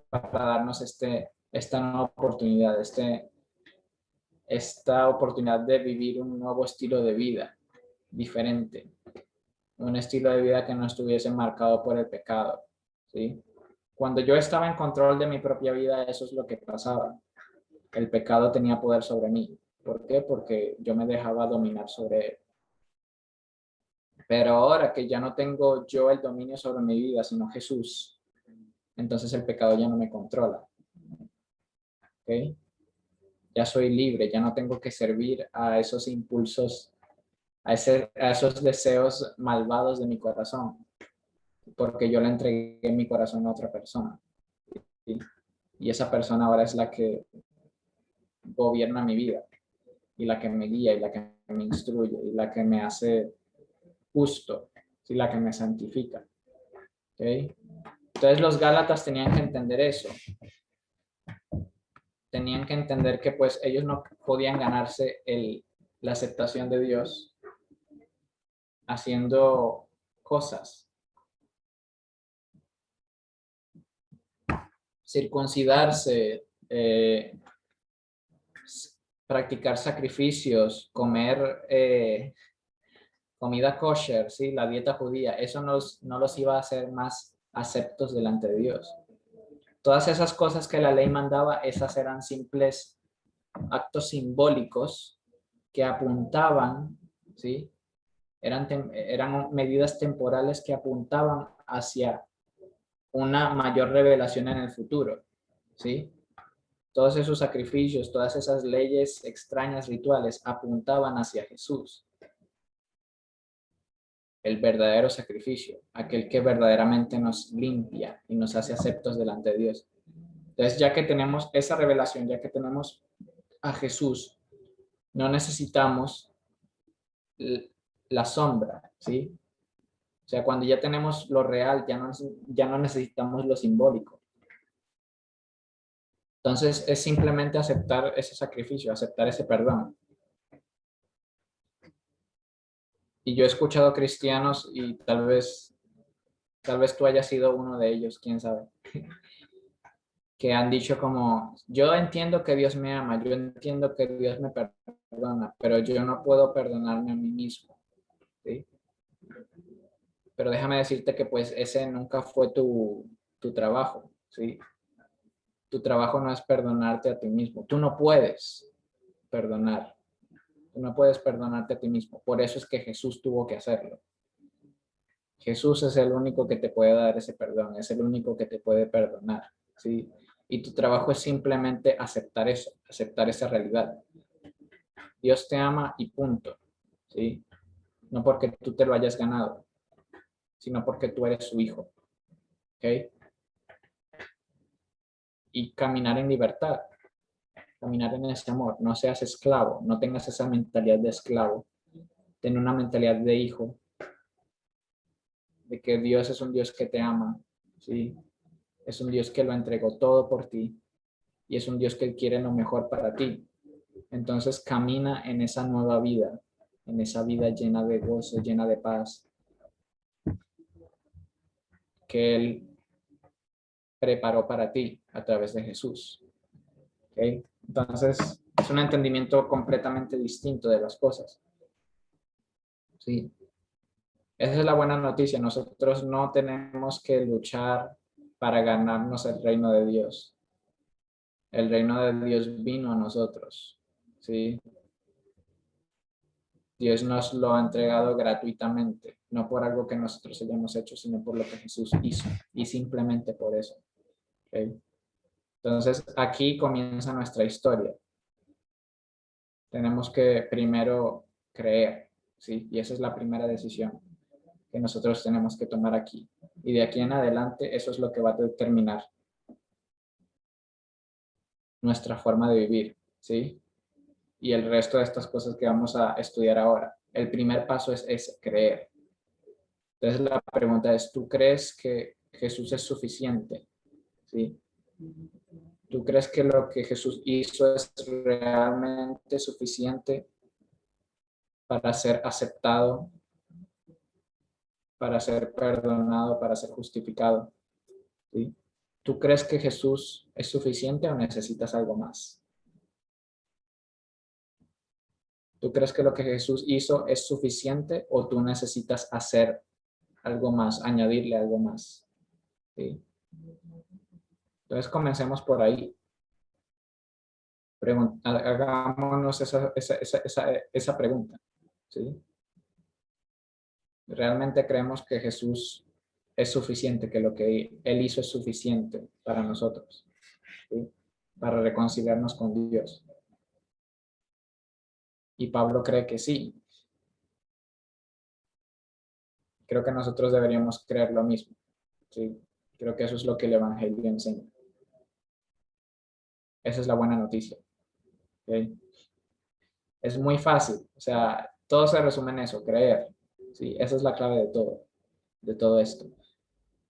para darnos esta nueva oportunidad, esta oportunidad de vivir un nuevo estilo de vida diferente, un estilo de vida que no estuviese marcado por el pecado, ¿sí? Cuando yo estaba en control de mi propia vida, eso es lo que pasaba. El pecado tenía poder sobre mí. ¿Por qué? Porque yo me dejaba dominar sobre él. Pero ahora que ya no tengo yo el dominio sobre mi vida, sino Jesús, entonces el pecado ya no me controla. ¿Ok? Ya soy libre, ya no tengo que servir a esos impulsos, a esos deseos malvados de mi corazón, porque yo le entregué mi corazón a otra persona. ¿Sí? Y esa persona ahora es la que gobierna mi vida, y la que me guía, y la que me instruye, y la que me hace justo, y la que me santifica. ¿Okay? Entonces los Gálatas tenían que entender eso. Tenían que entender que pues ellos no podían ganarse la aceptación de Dios haciendo cosas. Circuncidarse, practicar sacrificios, comer comida kosher, ¿sí? La dieta judía, eso no los iba a hacer más aceptos delante de Dios. Todas esas cosas que la ley mandaba, esas eran simples actos simbólicos que apuntaban, ¿sí? Eran medidas temporales que apuntaban hacia una mayor revelación en el futuro, ¿sí? Todos esos sacrificios, todas esas leyes extrañas, rituales, apuntaban hacia Jesús, el verdadero sacrificio, aquel que verdaderamente nos limpia y nos hace aceptos delante de Dios. Entonces, ya que tenemos esa revelación, ya que tenemos a Jesús, no necesitamos la sombra, ¿sí? O sea, cuando ya tenemos lo real, ya no necesitamos lo simbólico. Entonces, es simplemente aceptar ese sacrificio, aceptar ese perdón. Y yo he escuchado cristianos y tal vez tú hayas sido uno de ellos, quién sabe, que han dicho como, yo entiendo que Dios me ama, yo entiendo que Dios me perdona, pero yo no puedo perdonarme a mí mismo, ¿sí? Pero déjame decirte que pues ese nunca fue tu trabajo, ¿sí? Tu trabajo no es perdonarte a ti mismo. Tú no puedes perdonar. Tú no puedes perdonarte a ti mismo. Por eso es que Jesús tuvo que hacerlo. Jesús es el único que te puede dar ese perdón, es el único que te puede perdonar, ¿sí? Y tu trabajo es simplemente aceptar eso, aceptar esa realidad. Dios te ama y punto, ¿sí? No porque tú te lo hayas ganado, sino porque tú eres su hijo, ¿ok? Y caminar en libertad, caminar en ese amor, no seas esclavo, no tengas esa mentalidad de esclavo, ten una mentalidad de hijo, de que Dios es un Dios que te ama, ¿sí? Es un Dios que lo entregó todo por ti y es un Dios que quiere lo mejor para ti. Entonces camina en esa nueva vida, en esa vida llena de gozo, llena de paz, que Él preparó para ti a través de Jesús. ¿Okay? Entonces es un entendimiento completamente distinto de las cosas. Sí. Esa es la buena noticia. Nosotros no tenemos que luchar para ganarnos el reino de Dios. El reino de Dios vino a nosotros. ¿Sí? Dios nos lo ha entregado gratuitamente, no por algo que nosotros hayamos hecho, sino por lo que Jesús hizo, y simplemente por eso. ¿Okay? Entonces, aquí comienza nuestra historia. Tenemos que primero creer, ¿sí? Y esa es la primera decisión que nosotros tenemos que tomar aquí. Y de aquí en adelante, eso es lo que va a determinar nuestra forma de vivir, ¿sí? Y el resto de estas cosas que vamos a estudiar ahora. El primer paso es creer. Entonces la pregunta es, ¿tú crees que Jesús es suficiente? ¿Sí? ¿Tú crees que lo que Jesús hizo es realmente suficiente para ser aceptado, para ser perdonado, para ser justificado? ¿Sí? ¿Tú crees que Jesús es suficiente o necesitas algo más? ¿Tú crees que lo que Jesús hizo es suficiente o tú necesitas hacer algo más, añadirle algo más? ¿Sí? Entonces comencemos por ahí. Hagámonos esa pregunta, ¿sí? ¿Realmente creemos que Jesús es suficiente, que lo que Él hizo es suficiente para nosotros, ¿sí? Para reconciliarnos con Dios? Y Pablo cree que sí. Creo que nosotros deberíamos creer lo mismo, ¿sí? Creo que eso es lo que el Evangelio enseña. Esa es la buena noticia, ¿ok? Es muy fácil, o sea, todo se resume en eso, creer, ¿sí? Esa es la clave de todo esto.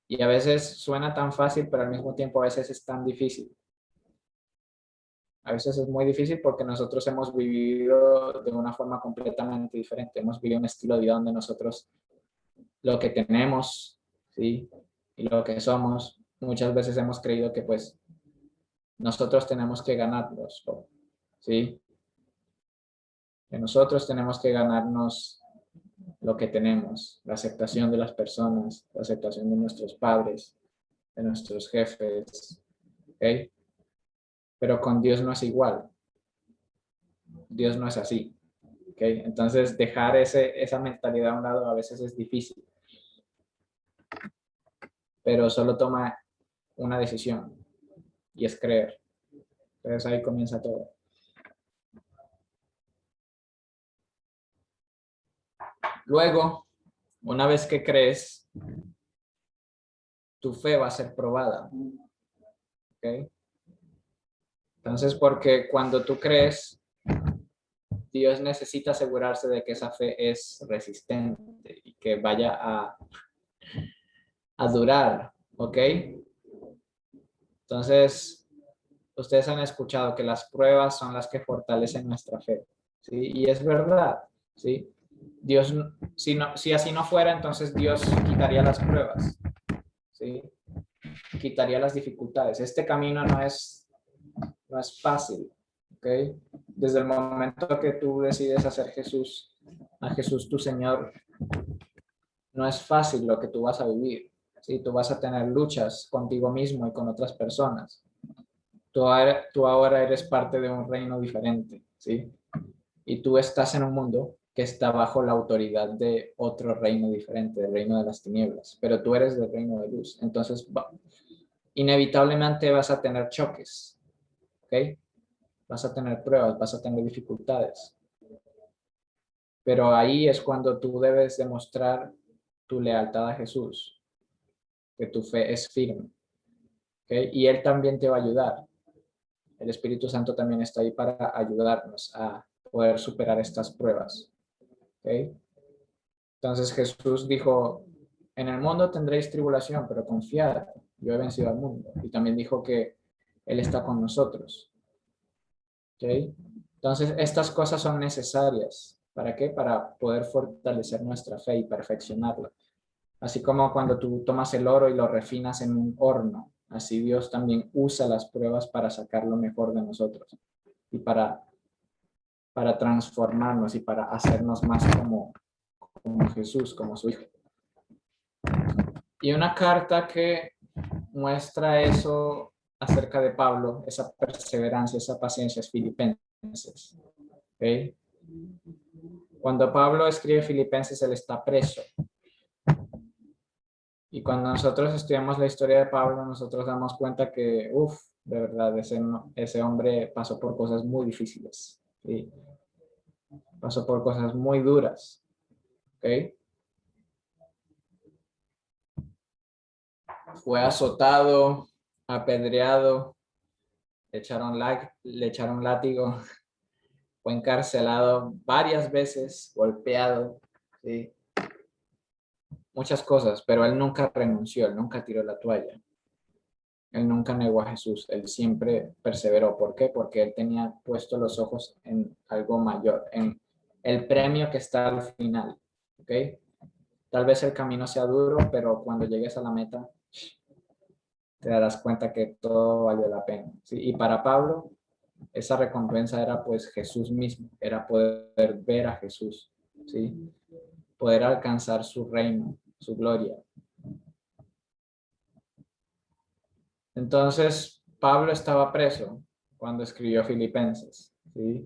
Y a veces suena tan fácil, pero al mismo tiempo a veces es tan difícil. A veces es muy difícil porque nosotros hemos vivido de una forma completamente diferente. Hemos vivido un estilo de vida donde nosotros lo que tenemos, ¿sí? Y lo que somos, muchas veces hemos creído que pues nosotros tenemos que ganarnos, ¿sí? Que nosotros tenemos que ganarnos lo que tenemos, la aceptación de las personas, la aceptación de nuestros padres, de nuestros jefes, ¿ok? Pero con Dios no es igual. Dios no es así, ¿ok? Entonces dejar esa mentalidad a un lado a veces es difícil, pero solo toma una decisión y es creer. Entonces ahí comienza todo. Luego, una vez que crees, tu fe va a ser probada, ¿ok? Entonces, porque cuando tú crees, Dios necesita asegurarse de que esa fe es resistente y que vaya a durar, ¿ok? Entonces, ustedes han escuchado que las pruebas son las que fortalecen nuestra fe, ¿sí? Y es verdad, ¿sí? Dios, si así no fuera, entonces Dios quitaría las pruebas, ¿sí? Quitaría las dificultades. Este camino no es fácil, ¿ok? Desde el momento que tú decides hacer a Jesús tu Señor, no es fácil lo que tú vas a vivir, ¿sí? Tú vas a tener luchas contigo mismo y con otras personas. Tú ahora eres parte de un reino diferente, ¿sí? Y tú estás en un mundo que está bajo la autoridad de otro reino diferente, del reino de las tinieblas, pero tú eres del reino de luz. Entonces, inevitablemente vas a tener choques, ¿ok? Vas a tener pruebas, vas a tener dificultades. Pero ahí es cuando tú debes demostrar tu lealtad a Jesús, que tu fe es firme, ¿ok? Y Él también te va a ayudar. El Espíritu Santo también está ahí para ayudarnos a poder superar estas pruebas, ¿ok? Entonces Jesús dijo, en el mundo tendréis tribulación, pero confiad, yo he vencido al mundo. Y también dijo que Él está con nosotros, ¿ok? Entonces estas cosas son necesarias. ¿Para qué? Para poder fortalecer nuestra fe y perfeccionarla. Así como cuando tú tomas el oro y lo refinas en un horno, así Dios también usa las pruebas para sacar lo mejor de nosotros y para transformarnos y para hacernos más como Jesús, como su Hijo. Y una carta que muestra eso acerca de Pablo, esa perseverancia, esa paciencia, es Filipenses. ¿Okay? Cuando Pablo escribe Filipenses, él está preso. Y cuando nosotros estudiamos la historia de Pablo, nosotros damos cuenta que, de verdad, ese hombre pasó por cosas muy difíciles. ¿Sí? Pasó por cosas muy duras. ¿Okay? Fue azotado, apedreado, le echaron látigo, fue encarcelado varias veces, golpeado, ¿sí? Muchas cosas, pero él nunca renunció, él nunca tiró la toalla, él nunca negó a Jesús, él siempre perseveró. ¿Por qué? Porque él tenía puesto los ojos en algo mayor, en el premio que está al final, ¿ok? Tal vez el camino sea duro, pero cuando llegues a la meta, te darás cuenta que todo valió la pena, ¿sí? Y para Pablo, esa recompensa era pues Jesús mismo, era poder ver a Jesús, ¿sí? Poder alcanzar su reino, su gloria. Entonces, Pablo estaba preso, cuando escribió Filipenses, ¿sí?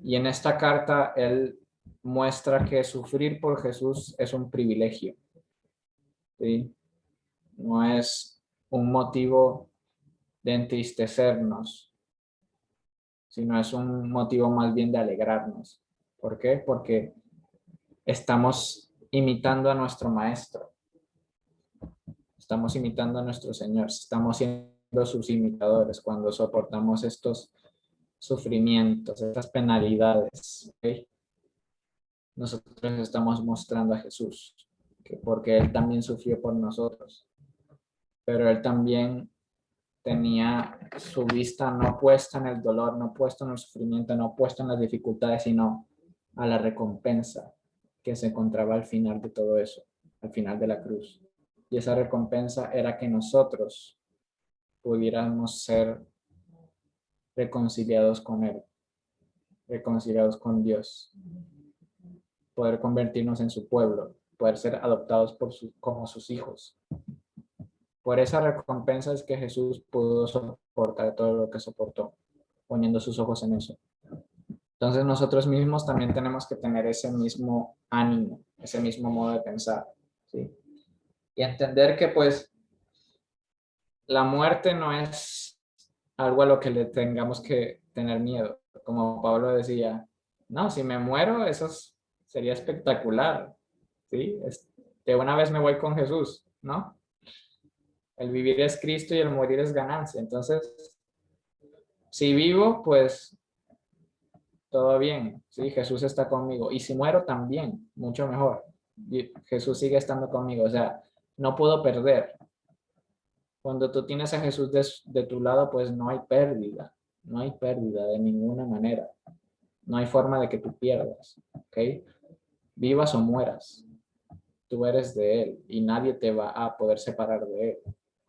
Y en esta carta él muestra que sufrir por Jesús es un privilegio, ¿sí? No es un motivo de entristecernos, sino es un motivo más bien de alegrarnos. ¿Por qué? Porque estamos imitando a nuestro Maestro, estamos imitando a nuestro Señor, estamos siendo sus imitadores cuando soportamos estos sufrimientos, estas penalidades, ¿ok? Nosotros estamos mostrando a Jesús, porque Él también sufrió por nosotros, pero Él también tenía su vista no puesta en el dolor, no puesta en el sufrimiento, no puesta en las dificultades, sino a la recompensa que se encontraba al final de todo eso, al final de la cruz. Y esa recompensa era que nosotros pudiéramos ser reconciliados con Él, reconciliados con Dios, poder convertirnos en su pueblo, poder ser adoptados como sus hijos. Por esa recompensa es que Jesús pudo soportar todo lo que soportó, poniendo sus ojos en eso. Entonces nosotros mismos también tenemos que tener ese mismo ánimo, ese mismo modo de pensar, ¿sí? Y entender que pues la muerte no es algo a lo que le tengamos que tener miedo. Como Pablo decía, no, si me muero, eso sería espectacular, ¿sí? De una vez me voy con Jesús, ¿no? El vivir es Cristo y el morir es ganancia. Entonces, si vivo, pues todo bien, ¿sí? Jesús está conmigo. Y si muero también, mucho mejor. Jesús sigue estando conmigo. O sea, no puedo perder. Cuando tú tienes a Jesús de tu lado, pues no hay pérdida. No hay pérdida de ninguna manera. No hay forma de que tú pierdas, ¿ok? Vivas o mueras, tú eres de Él y nadie te va a poder separar de Él,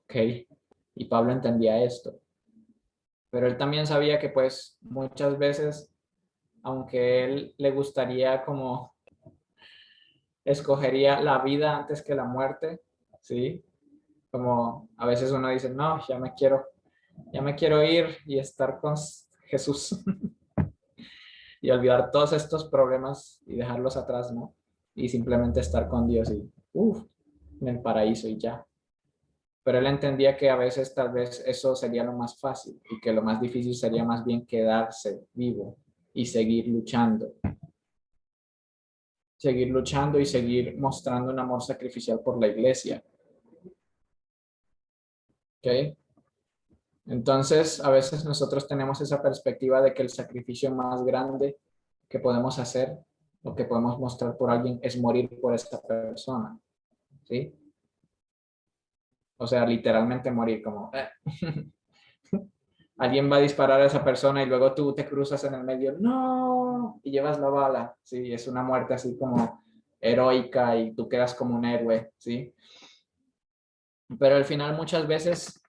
¿ok? Y Pablo entendía esto. Pero él también sabía que pues muchas veces, aunque él le gustaría como escogería la vida antes que la muerte, ¿sí? Como a veces uno dice, no, ya me quiero ir y estar con Jesús y olvidar todos estos problemas y dejarlos atrás, ¿no? Y simplemente estar con Dios y, en el paraíso y ya. Pero él entendía que a veces tal vez eso sería lo más fácil y que lo más difícil sería más bien quedarse vivo y seguir luchando y seguir mostrando un amor sacrificial por la iglesia. ¿Ok? Entonces, a veces nosotros tenemos esa perspectiva de que el sacrificio más grande que podemos hacer o que podemos mostrar por alguien es morir por esta persona. ¿Sí? O sea, literalmente morir como... Alguien va a disparar a esa persona y luego tú te cruzas en el medio, no, y llevas la bala, ¿sí? Es una muerte así como heroica y tú quedas como un héroe, ¿sí? Pero al final muchas veces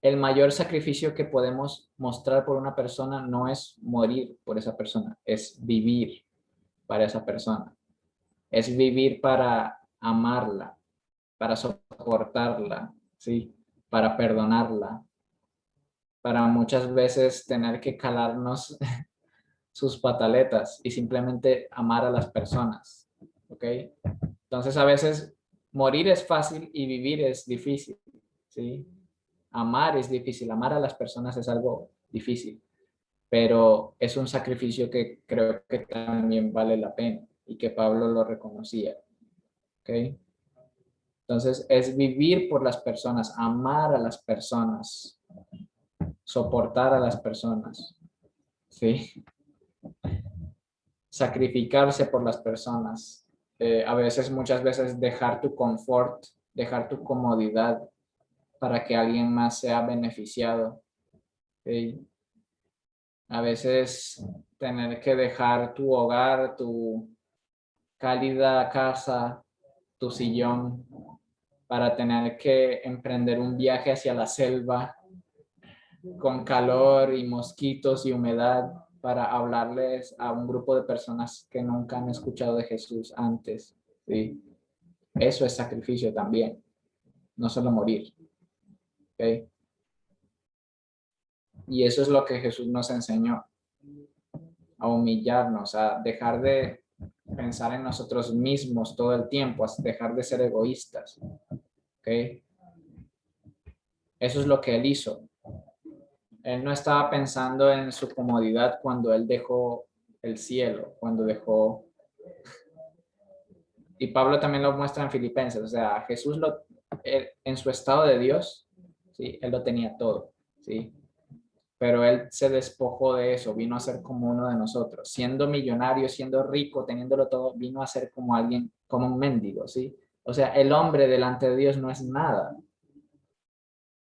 el mayor sacrificio que podemos mostrar por una persona no es morir por esa persona, es vivir para esa persona, es vivir para amarla, para soportarla, ¿sí? Para perdonarla, para muchas veces tener que calarnos sus pataletas y simplemente amar a las personas, ¿ok? Entonces a veces morir es fácil y vivir es difícil, ¿sí? Amar es difícil, amar a las personas es algo difícil, pero es un sacrificio que creo que también vale la pena y que Pablo lo reconocía, ¿ok? Entonces es vivir por las personas, amar a las personas, soportar a las personas, ¿sí? Sacrificarse por las personas. A veces, muchas veces, dejar tu confort, dejar tu comodidad para que alguien más sea beneficiado. ¿Sí? A veces, tener que dejar tu hogar, tu cálida casa, tu sillón, para tener que emprender un viaje hacia la selva con calor y mosquitos y humedad para hablarles a un grupo de personas que nunca han escuchado de Jesús antes. ¿Sí? Eso es sacrificio también, no solo morir. ¿Okay? Y eso es lo que Jesús nos enseñó, a humillarnos, a dejar de pensar en nosotros mismos todo el tiempo, a dejar de ser egoístas. ¿Ok? Eso es lo que él hizo. Él no estaba pensando en su comodidad cuando él dejó el cielo, cuando dejó... Y Pablo también lo muestra en Filipenses, o sea, Jesús en su estado de Dios, ¿sí? Él lo tenía todo, ¿sí? Pero él se despojó de eso, vino a ser como uno de nosotros. Siendo millonario, siendo rico, teniéndolo todo, vino a ser como alguien, como un mendigo, ¿sí? O sea, el hombre delante de Dios no es nada,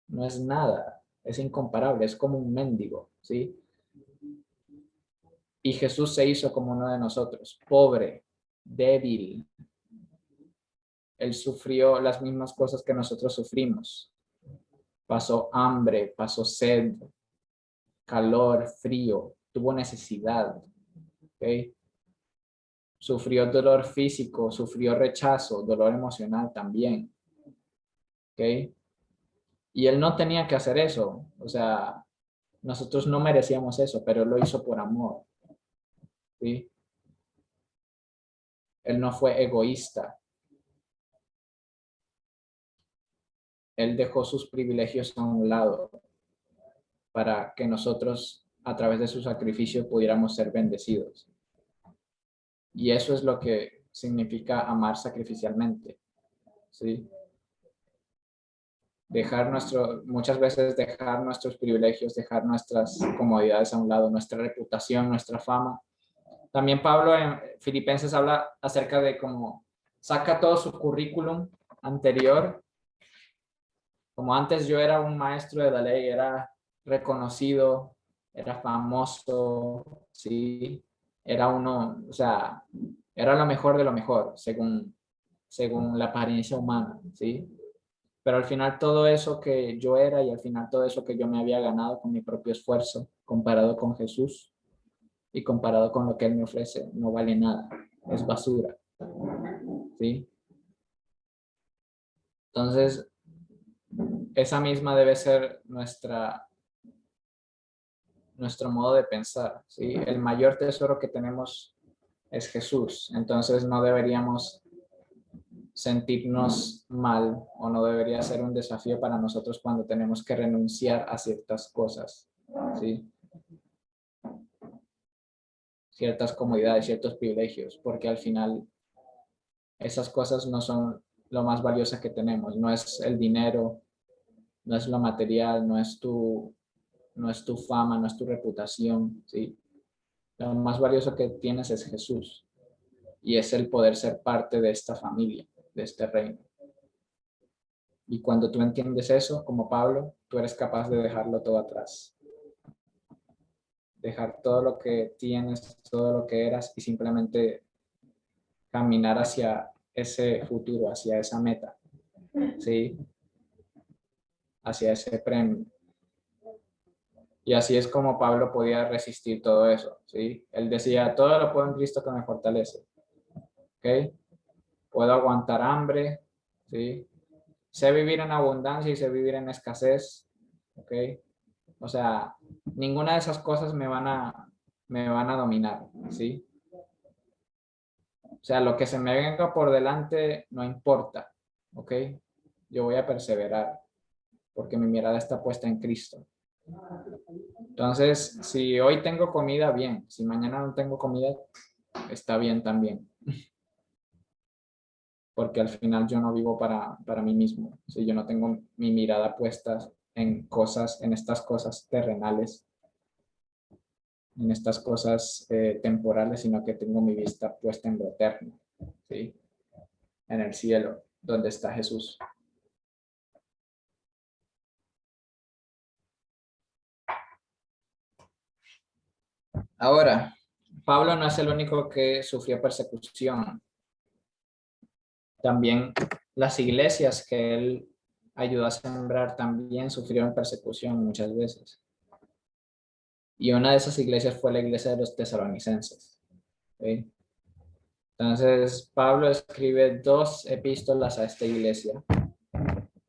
no es nada, es incomparable, es como un mendigo, ¿sí? Y Jesús se hizo como uno de nosotros, pobre, débil. Él sufrió las mismas cosas que nosotros sufrimos. Pasó hambre, pasó sed, calor, frío, tuvo necesidad, ¿ok? Sufrió dolor físico, sufrió rechazo, dolor emocional también, ¿ok? Y él no tenía que hacer eso, o sea, nosotros no merecíamos eso, pero él lo hizo por amor, ¿sí? Él no fue egoísta. Él dejó sus privilegios a un lado para que nosotros, a través de su sacrificio, pudiéramos ser bendecidos. Y eso es lo que significa amar sacrificialmente, ¿sí? Muchas veces dejar nuestros privilegios, dejar nuestras comodidades a un lado, nuestra reputación, nuestra fama. También Pablo en Filipenses habla acerca de cómo saca todo su currículum anterior. Como antes yo era un maestro de la ley, era reconocido, era famoso, ¿sí? Era uno, o sea, era lo mejor de lo mejor, según la apariencia humana, ¿sí? Pero al final todo eso que yo era y al final todo eso que yo me había ganado con mi propio esfuerzo, comparado con Jesús y comparado con lo que Él me ofrece, no vale nada, es basura, ¿sí? Entonces, esa misma debe ser nuestro modo de pensar, ¿sí? El mayor tesoro que tenemos es Jesús, entonces no deberíamos sentirnos mal o no debería ser un desafío para nosotros cuando tenemos que renunciar a ciertas cosas, ¿sí? Ciertas comodidades, ciertos privilegios, porque al final esas cosas no son lo más valioso que tenemos, no es el dinero, no es lo material, no es tu fama, no es tu reputación, ¿sí? Lo más valioso que tienes es Jesús y es el poder ser parte de esta familia, de este reino. Y cuando tú entiendes eso, como Pablo, tú eres capaz de dejarlo todo atrás. Dejar todo lo que tienes, todo lo que eras y simplemente caminar hacia ese futuro, hacia esa meta, ¿sí? Hacia ese premio. Y así es como Pablo podía resistir todo eso, ¿sí? Él decía, todo lo puedo en Cristo que me fortalece, ¿ok? Puedo aguantar hambre, ¿sí? Sé vivir en abundancia y sé vivir en escasez, ¿ok? O sea, ninguna de esas cosas me van a dominar, ¿sí? O sea, lo que se me venga por delante no importa, ¿ok? Yo voy a perseverar porque mi mirada está puesta en Cristo. Entonces, si hoy tengo comida, bien. Si mañana no tengo comida, está bien también. Porque al final yo no vivo para mí mismo. Si yo no tengo mi mirada puesta en cosas, en estas cosas terrenales, en estas cosas temporales, sino que tengo mi vista puesta en lo eterno, ¿sí? En el cielo, donde está Jesús. Ahora, Pablo no es el único que sufrió persecución. También las iglesias que él ayudó a sembrar también sufrieron persecución muchas veces. Y una de esas iglesias fue la iglesia de los tesalonicenses, ¿sí? Entonces, Pablo escribe 2 epístolas a esta iglesia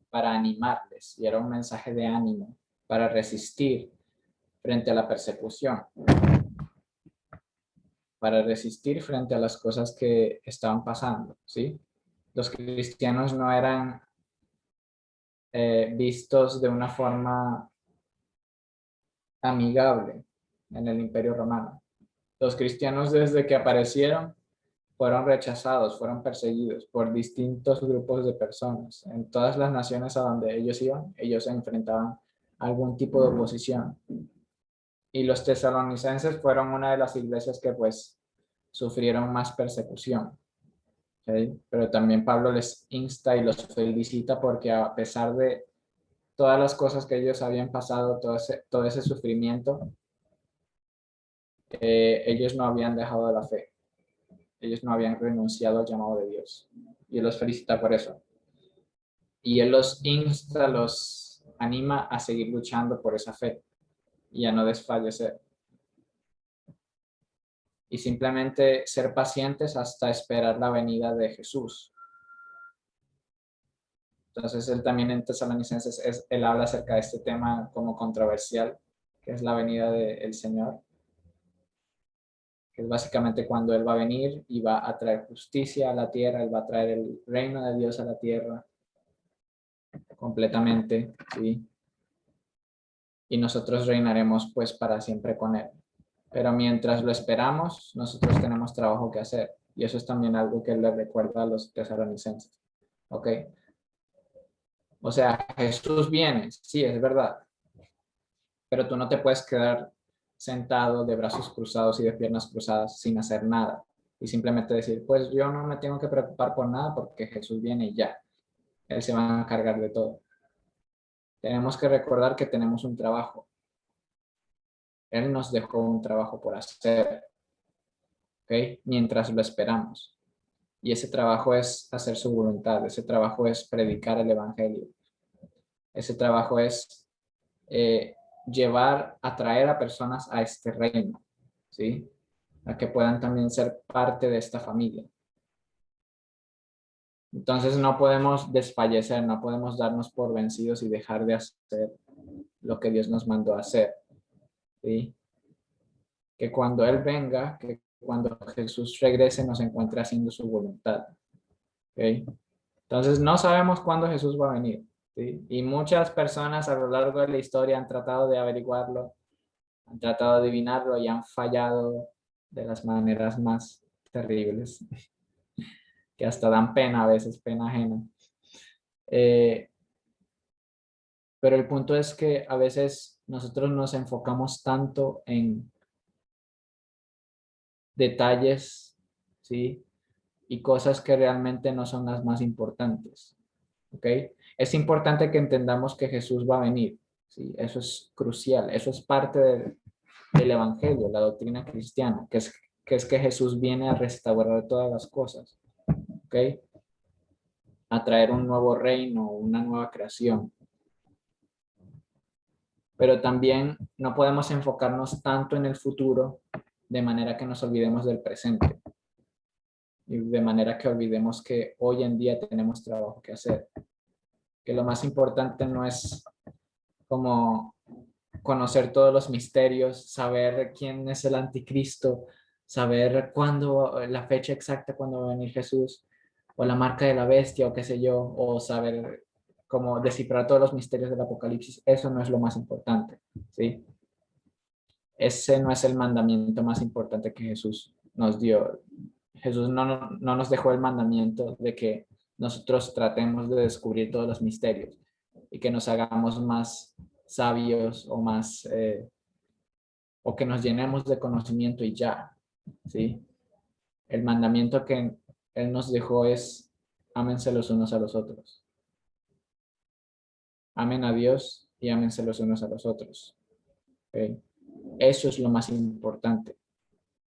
para animarles, y era un mensaje de ánimo, para resistir, frente a la persecución, para resistir frente a las cosas que estaban pasando, ¿sí? Los cristianos no eran vistos de una forma amigable en el Imperio Romano. Los cristianos desde que aparecieron fueron rechazados, fueron perseguidos por distintos grupos de personas. En todas las naciones a donde ellos iban, ellos se enfrentaban a algún tipo de oposición. Y los tesalonicenses fueron una de las iglesias que pues sufrieron más persecución. ¿Okay? Pero también Pablo les insta y los felicita porque a pesar de todas las cosas que ellos habían pasado, todo ese sufrimiento, ellos no habían dejado la fe. Ellos no habían renunciado al llamado de Dios. Y él los felicita por eso. Y él los insta, los anima a seguir luchando por esa fe y a no desfallecer. Y simplemente ser pacientes hasta esperar la venida de Jesús. Entonces él también en Tesalonicenses, él habla acerca de este tema como controversial, que es la venida del Señor, que es básicamente cuando Él va a venir y va a traer justicia a la tierra, Él va a traer el reino de Dios a la tierra completamente, ¿sí? Y nosotros reinaremos pues para siempre con Él. Pero mientras lo esperamos, nosotros tenemos trabajo que hacer. Y eso es también algo que Él le recuerda a los tesalonicenses. ¿Ok? O sea, Jesús viene, sí, es verdad. Pero tú no te puedes quedar sentado de brazos cruzados y de piernas cruzadas sin hacer nada. Y simplemente decir, pues yo no me tengo que preocupar por nada porque Jesús viene y ya. Él se va a encargar de todo. Tenemos que recordar que tenemos un trabajo. Él nos dejó un trabajo por hacer, ¿ok? Mientras lo esperamos. Y ese trabajo es hacer su voluntad. Ese trabajo es predicar el evangelio. Ese trabajo es atraer a personas a este reino, ¿sí? A que puedan también ser parte de esta familia. Entonces no podemos desfallecer, no podemos darnos por vencidos y dejar de hacer lo que Dios nos mandó a hacer, ¿sí? Que cuando Él venga, que cuando Jesús regrese nos encuentre haciendo su voluntad, ¿ok? Entonces no sabemos cuándo Jesús va a venir, ¿sí? Y muchas personas a lo largo de la historia han tratado de averiguarlo, han tratado de adivinarlo y han fallado de las maneras más terribles, que hasta dan pena a veces, pena ajena. Pero el punto es que a veces nosotros nos enfocamos tanto en detalles, ¿sí? Y cosas que realmente no son las más importantes, ¿ok? Es importante que entendamos que Jesús va a venir, ¿sí? Eso es crucial, eso es parte del Evangelio, la doctrina cristiana, que Jesús viene a restaurar todas las cosas, ¿ok? A traer un nuevo reino, una nueva creación. Pero también no podemos enfocarnos tanto en el futuro de manera que nos olvidemos del presente y de manera que olvidemos que hoy en día tenemos trabajo que hacer, que lo más importante no es como conocer todos los misterios, saber quién es el anticristo, saber cuándo, la fecha exacta cuando va a venir Jesús, o la marca de la bestia, o qué sé yo, o saber cómo descifrar todos los misterios del Apocalipsis. Eso no es lo más importante, ¿sí? Ese no es el mandamiento más importante que Jesús nos dio. Jesús no nos dejó el mandamiento de que nosotros tratemos de descubrir todos los misterios y que nos hagamos más sabios o más, o que nos llenemos de conocimiento y ya, ¿sí? El mandamiento que Él nos dejó es ámense los unos a los otros. Amen a Dios y ámense los unos a los otros. ¿Okay? Eso es lo más importante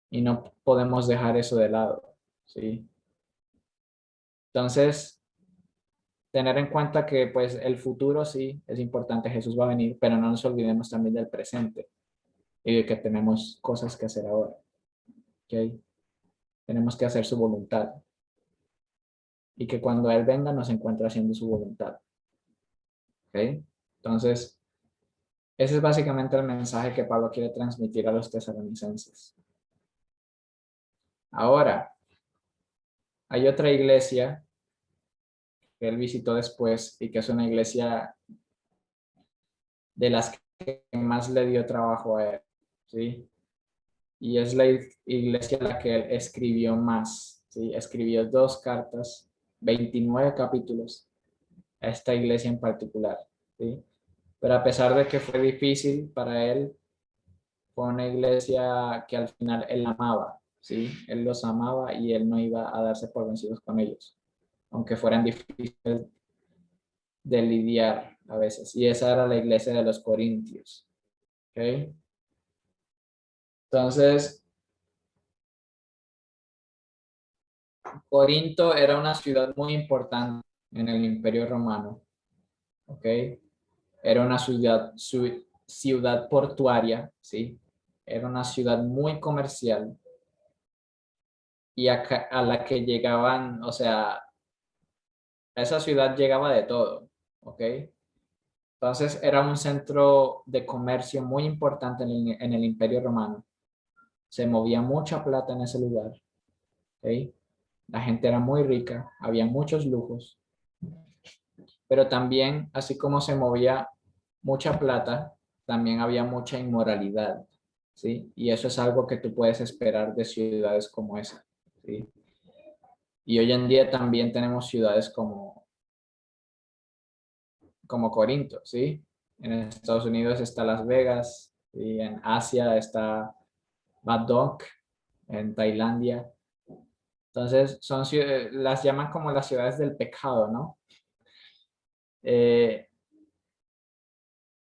y no podemos dejar eso de lado, ¿sí? Entonces, tener en cuenta que pues el futuro sí es importante, Jesús va a venir, pero no nos olvidemos también del presente y de que tenemos cosas que hacer ahora, ¿ok? Tenemos que hacer su voluntad y que cuando Él venga nos encuentre haciendo su voluntad, ¿ok? Entonces, Ese es básicamente el mensaje que Pablo quiere transmitir a los tesalonicenses. Ahora, hay otra iglesia que él visitó después y que es una iglesia de las que más le dio trabajo a él, ¿sí? Y es la iglesia a la que él escribió más, ¿sí? Escribió 2 cartas, 29 capítulos a esta iglesia en particular, ¿sí? Pero a pesar de que fue difícil para él, fue una iglesia que al final él amaba, ¿sí? Él los amaba y él no iba a darse por vencidos con ellos, aunque fueran difíciles de lidiar a veces. Y esa era la iglesia de los Corintios, ¿ok? Entonces, Corinto era una ciudad muy importante en el Imperio Romano, ¿ok? Era una ciudad portuaria, ¿sí? Era una ciudad muy comercial y a la que llegaban, o sea, a esa ciudad llegaba de todo, ¿ok? Entonces era un centro de comercio muy importante en el Imperio Romano. Se movía mucha plata en ese lugar, ¿ok? La gente era muy rica, había muchos lujos, pero también, así como se movía mucha plata, también había mucha inmoralidad, ¿sí? Y eso es algo que tú puedes esperar de ciudades como esa, ¿sí? Y hoy en día también tenemos ciudades como Corinto, ¿sí? En Estados Unidos está Las Vegas, y en Asia está Badok, en Tailandia. Entonces, las llaman como las ciudades del pecado, ¿no? Eh,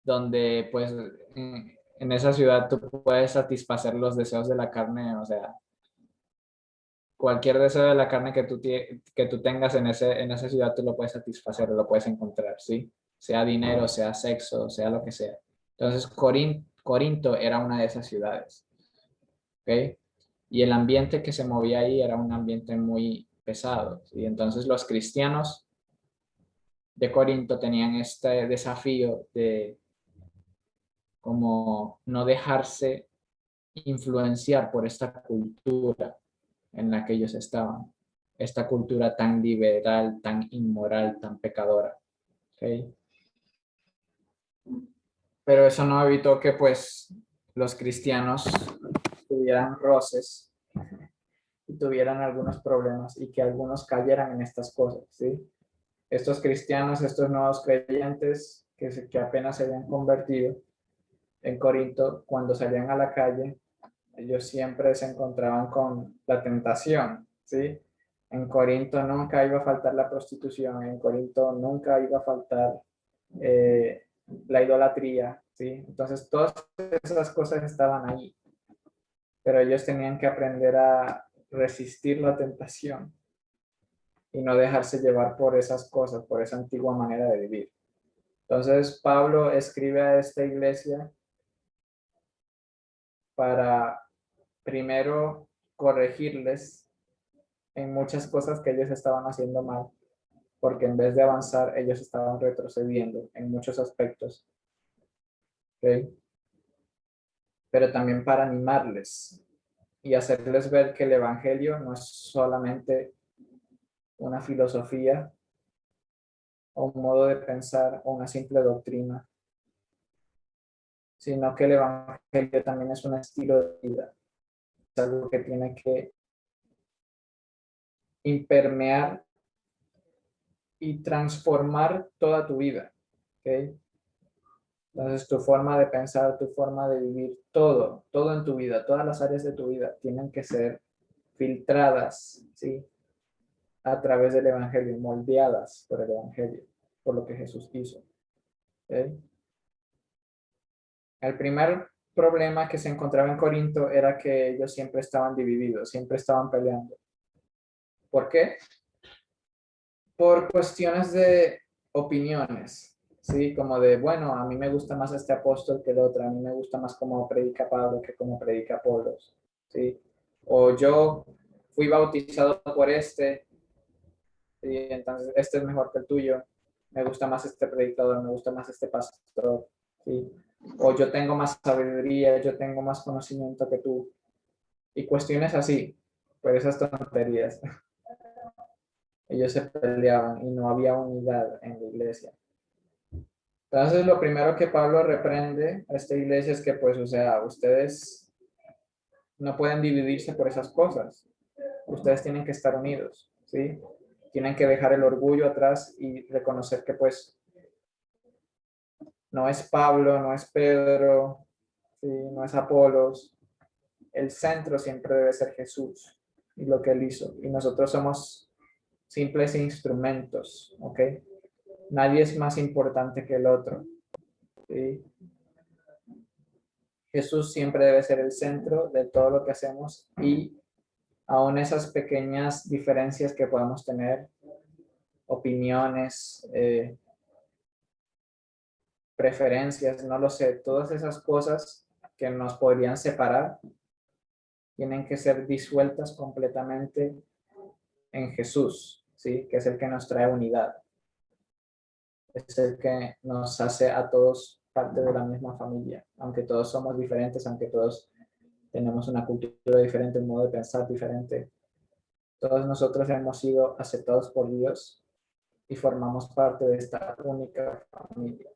donde pues en esa ciudad tú puedes satisfacer los deseos de la carne, o sea, cualquier deseo de la carne que tú tengas en esa ciudad tú lo puedes satisfacer, lo puedes encontrar, ¿sí? Sea dinero, sea sexo, sea lo que sea. Entonces, Corinto era una de esas ciudades, ¿ok? Y el ambiente que se movía ahí era un ambiente muy pesado, ¿sí? Entonces, los cristianos de Corinto tenían este desafío de como no dejarse influenciar por esta cultura en la que ellos estaban, esta cultura tan liberal, tan inmoral, tan pecadora. ¿Okay? Pero eso no evitó que pues los cristianos tuvieran roces y tuvieran algunos problemas y que algunos cayeran en estas cosas, ¿sí? Estos cristianos, estos nuevos creyentes que apenas se habían convertido en Corinto, cuando salían a la calle, ellos siempre se encontraban con la tentación, ¿sí? En Corinto nunca iba a faltar la prostitución, en Corinto nunca iba a faltar eh, la idolatría, ¿sí? Entonces todas esas cosas estaban ahí, pero ellos tenían que aprender a resistir la tentación y no dejarse llevar por esas cosas, por esa antigua manera de vivir. Entonces Pablo escribe a esta iglesia para primero corregirles en muchas cosas que ellos estaban haciendo mal, porque en vez de avanzar, ellos estaban retrocediendo en muchos aspectos. ¿Okay? Pero también para animarles y hacerles ver que el Evangelio no es solamente una filosofía o un modo de pensar o una simple doctrina, sino que el Evangelio también es un estilo de vida, es algo que tiene que impermear y transformar toda tu vida. ¿Okay? Entonces, tu forma de pensar, tu forma de vivir, todo en tu vida, todas las áreas de tu vida tienen que ser filtradas, ¿sí? A través del Evangelio, moldeadas por el Evangelio, por lo que Jesús hizo. ¿Okay? El primer problema que se encontraba en Corinto era que ellos siempre estaban divididos, siempre estaban peleando. ¿Por qué? Por cuestiones de opiniones, ¿sí? Como de, bueno, a mí me gusta más este apóstol que el otro, a mí me gusta más cómo predica Pablo que cómo predica Apolos, ¿sí? O yo fui bautizado por este, y entonces este es mejor que el tuyo, me gusta más este predicador, me gusta más este pastor, ¿sí? o yo tengo más sabiduría, yo tengo más conocimiento que tú, y cuestiones así, por esas tonterías. Ellos se peleaban y no había unidad en la iglesia. Entonces, lo primero que Pablo reprende a esta iglesia es que, pues, o sea, ustedes no pueden dividirse por esas cosas. Ustedes tienen que estar unidos, ¿sí? Tienen que dejar el orgullo atrás y reconocer que, pues, no es Pablo, no es Pedro, ¿sí? No es Apolos. El centro siempre debe ser Jesús y lo que él hizo. Y nosotros somos simples instrumentos, ¿ok? Nadie es más importante que el otro, ¿sí? Jesús siempre debe ser el centro de todo lo que hacemos y aún esas pequeñas diferencias que podamos tener, opiniones, preferencias, no lo sé, todas esas cosas que nos podrían separar tienen que ser disueltas completamente en Jesús, ¿sí? Que es el que nos trae unidad, es el que nos hace a todos parte de la misma familia, aunque todos somos diferentes, aunque todos tenemos una cultura diferente, un modo de pensar diferente. Todos nosotros hemos sido aceptados por Dios y formamos parte de esta única familia.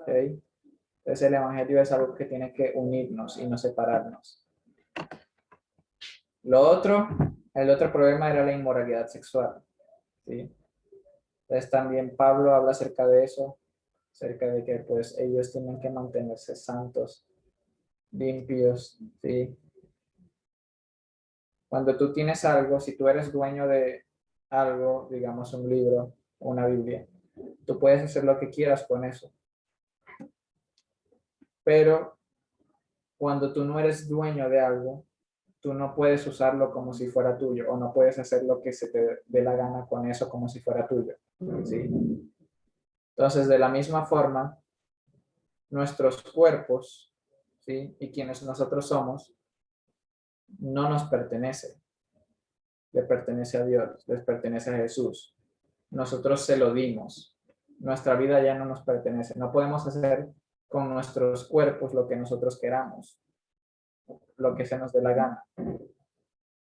¿Okay? Entonces el Evangelio es algo que tiene que unirnos y no separarnos. El otro problema era la inmoralidad sexual. ¿Sí? Entonces también Pablo habla acerca de eso, acerca de que pues ellos tienen que mantenerse santos, limpios, ¿sí? Cuando tú tienes algo, si tú eres dueño de algo, digamos un libro o una Biblia, tú puedes hacer lo que quieras con eso. Pero cuando tú no eres dueño de algo, tú no puedes usarlo como si fuera tuyo o no puedes hacer lo que se te dé la gana con eso como si fuera tuyo. ¿Sí? Entonces, de la misma forma, nuestros cuerpos, ¿sí? Y quienes nosotros somos, no nos pertenece. Le pertenece a Dios, les pertenece a Jesús. Nosotros se lo dimos. Nuestra vida ya no nos pertenece. No podemos hacer con nuestros cuerpos lo que nosotros queramos, lo que se nos dé la gana,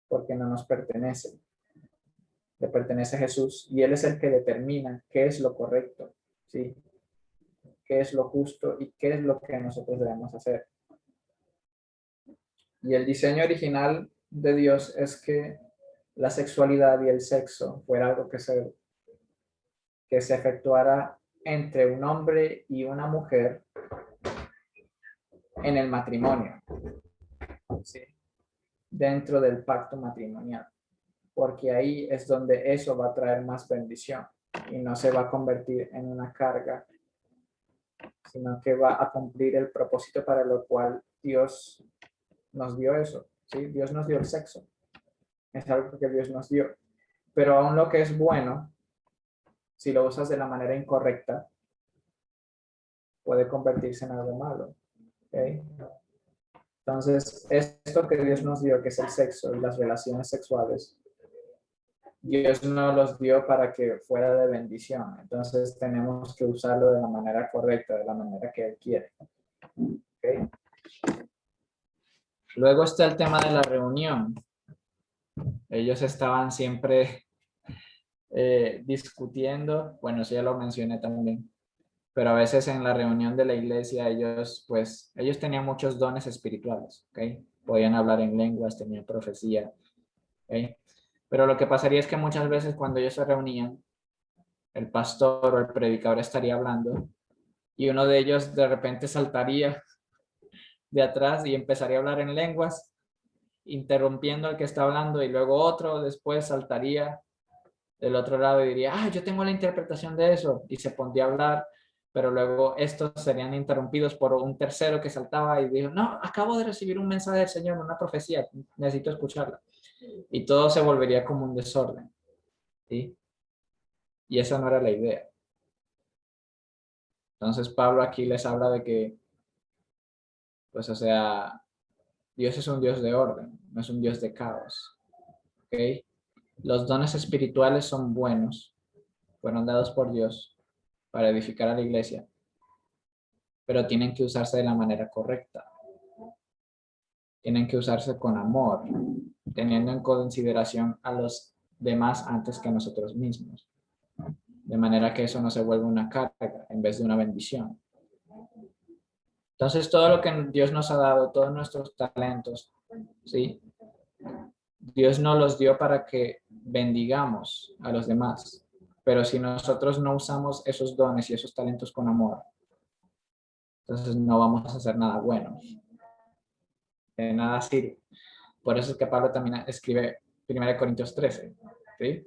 porque no nos pertenece. Le pertenece a Jesús y Él es el que determina qué es lo correcto, ¿sí? Qué es lo justo y qué es lo que nosotros debemos hacer. Y el diseño original de Dios es que la sexualidad y el sexo fuera algo que se efectuara entre un hombre y una mujer en el matrimonio, ¿sí? Dentro del pacto matrimonial, porque ahí es donde eso va a traer más bendición y no se va a convertir en una carga, sino que va a cumplir el propósito para lo cual Dios nos dio eso, ¿sí? Dios nos dio el sexo, es algo que Dios nos dio, pero aún lo que es bueno, si lo usas de la manera incorrecta, puede convertirse en algo malo, ¿okay? Entonces, esto que Dios nos dio, que es el sexo y las relaciones sexuales, Dios nos los dio para que fuera de bendición. Entonces, tenemos que usarlo de la manera correcta, de la manera que Él quiere. ¿Okay? Luego está el tema de la reunión. Ellos estaban siempre discutiendo, bueno, eso ya lo mencioné también, pero a veces en la reunión de la iglesia ellos tenían muchos dones espirituales, ¿ok? Podían hablar en lenguas, tenían profecía, ¿ok? Pero lo que pasaría es que muchas veces cuando ellos se reunían, el pastor o el predicador estaría hablando y uno de ellos de repente saltaría de atrás y empezaría a hablar en lenguas, interrumpiendo al que está hablando, y luego otro después saltaría del otro lado y diría, yo tengo la interpretación de eso, y se pondría a hablar, pero luego estos serían interrumpidos por un tercero que saltaba y dijo, no, acabo de recibir un mensaje del Señor, una profecía, necesito escucharla. Y todo se volvería como un desorden, ¿sí? Y esa no era la idea. Entonces Pablo aquí les habla de que, pues o sea, Dios es un Dios de orden, no es un Dios de caos, ¿ok? Los dones espirituales son buenos, fueron dados por Dios para edificar a la iglesia, pero tienen que usarse de la manera correcta. Tienen que usarse con amor, teniendo en consideración a los demás antes que a nosotros mismos. De manera que eso no se vuelve una carga en vez de una bendición. Entonces, todo lo que Dios nos ha dado, todos nuestros talentos, ¿sí? Dios no los dio para que bendigamos a los demás. Pero si nosotros no usamos esos dones y esos talentos con amor, entonces no vamos a hacer nada bueno. De nada sirve. Por eso es que Pablo también escribe 1 Corintios 13, ¿sí?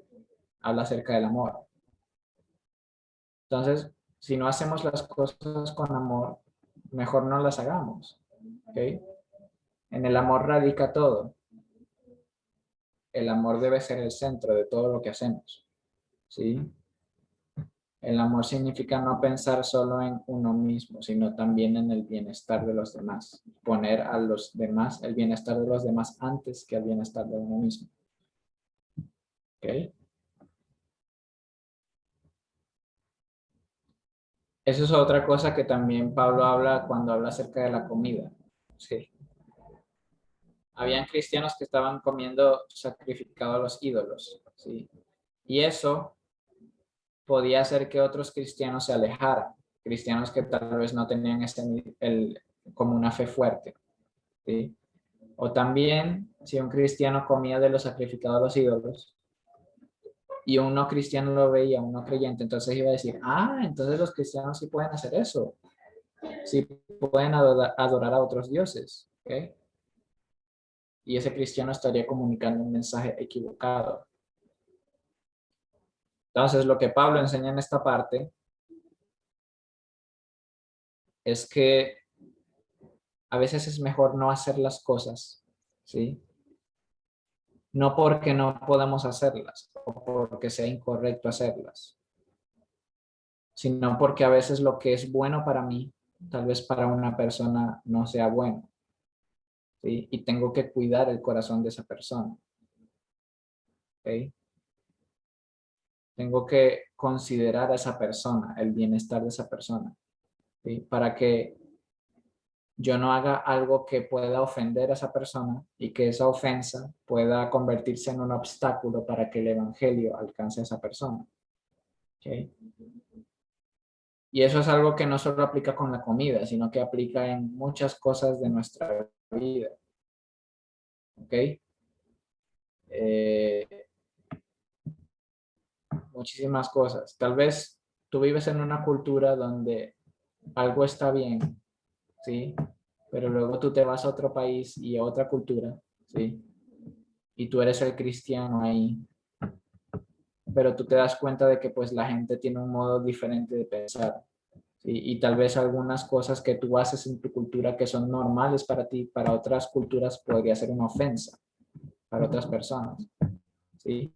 Habla acerca del amor. Entonces, si no hacemos las cosas con amor, mejor no las hagamos, ¿ok? En el amor radica todo. El amor debe ser el centro de todo lo que hacemos, ¿sí? El amor significa no pensar solo en uno mismo, sino también en el bienestar de los demás. Poner a los demás, el bienestar de los demás antes que el bienestar de uno mismo. ¿Ok? Eso es otra cosa que también Pablo habla cuando habla acerca de la comida. Sí. Habían cristianos que estaban comiendo sacrificado a los ídolos, ¿sí? Y eso podía hacer que otros cristianos se alejaran, cristianos que tal vez no tenían como una fe fuerte, ¿sí? O también, si un cristiano comía de los sacrificados a los ídolos y un no cristiano lo veía, un no creyente, entonces iba a decir, entonces los cristianos sí pueden hacer eso, sí pueden adorar a otros dioses, ¿ok? Y ese cristiano estaría comunicando un mensaje equivocado. Entonces, lo que Pablo enseña en esta parte es que a veces es mejor no hacer las cosas, ¿sí? No porque no podamos hacerlas o porque sea incorrecto hacerlas, sino porque a veces lo que es bueno para mí, tal vez para una persona no sea bueno, ¿sí? Y tengo que cuidar el corazón de esa persona, ¿ok? Tengo que considerar a esa persona, el bienestar de esa persona, ¿sí? Para que yo no haga algo que pueda ofender a esa persona y que esa ofensa pueda convertirse en un obstáculo para que el evangelio alcance a esa persona. ¿Okay? Y eso es algo que no solo aplica con la comida, sino que aplica en muchas cosas de nuestra vida. ¿Ok? Muchísimas cosas. Tal vez tú vives en una cultura donde algo está bien, ¿sí? Pero luego tú te vas a otro país y a otra cultura, ¿sí? Y tú eres el cristiano ahí, pero tú te das cuenta de que pues la gente tiene un modo diferente de pensar, ¿sí? Y tal vez algunas cosas que tú haces en tu cultura que son normales para ti, para otras culturas podría ser una ofensa para otras personas, ¿sí?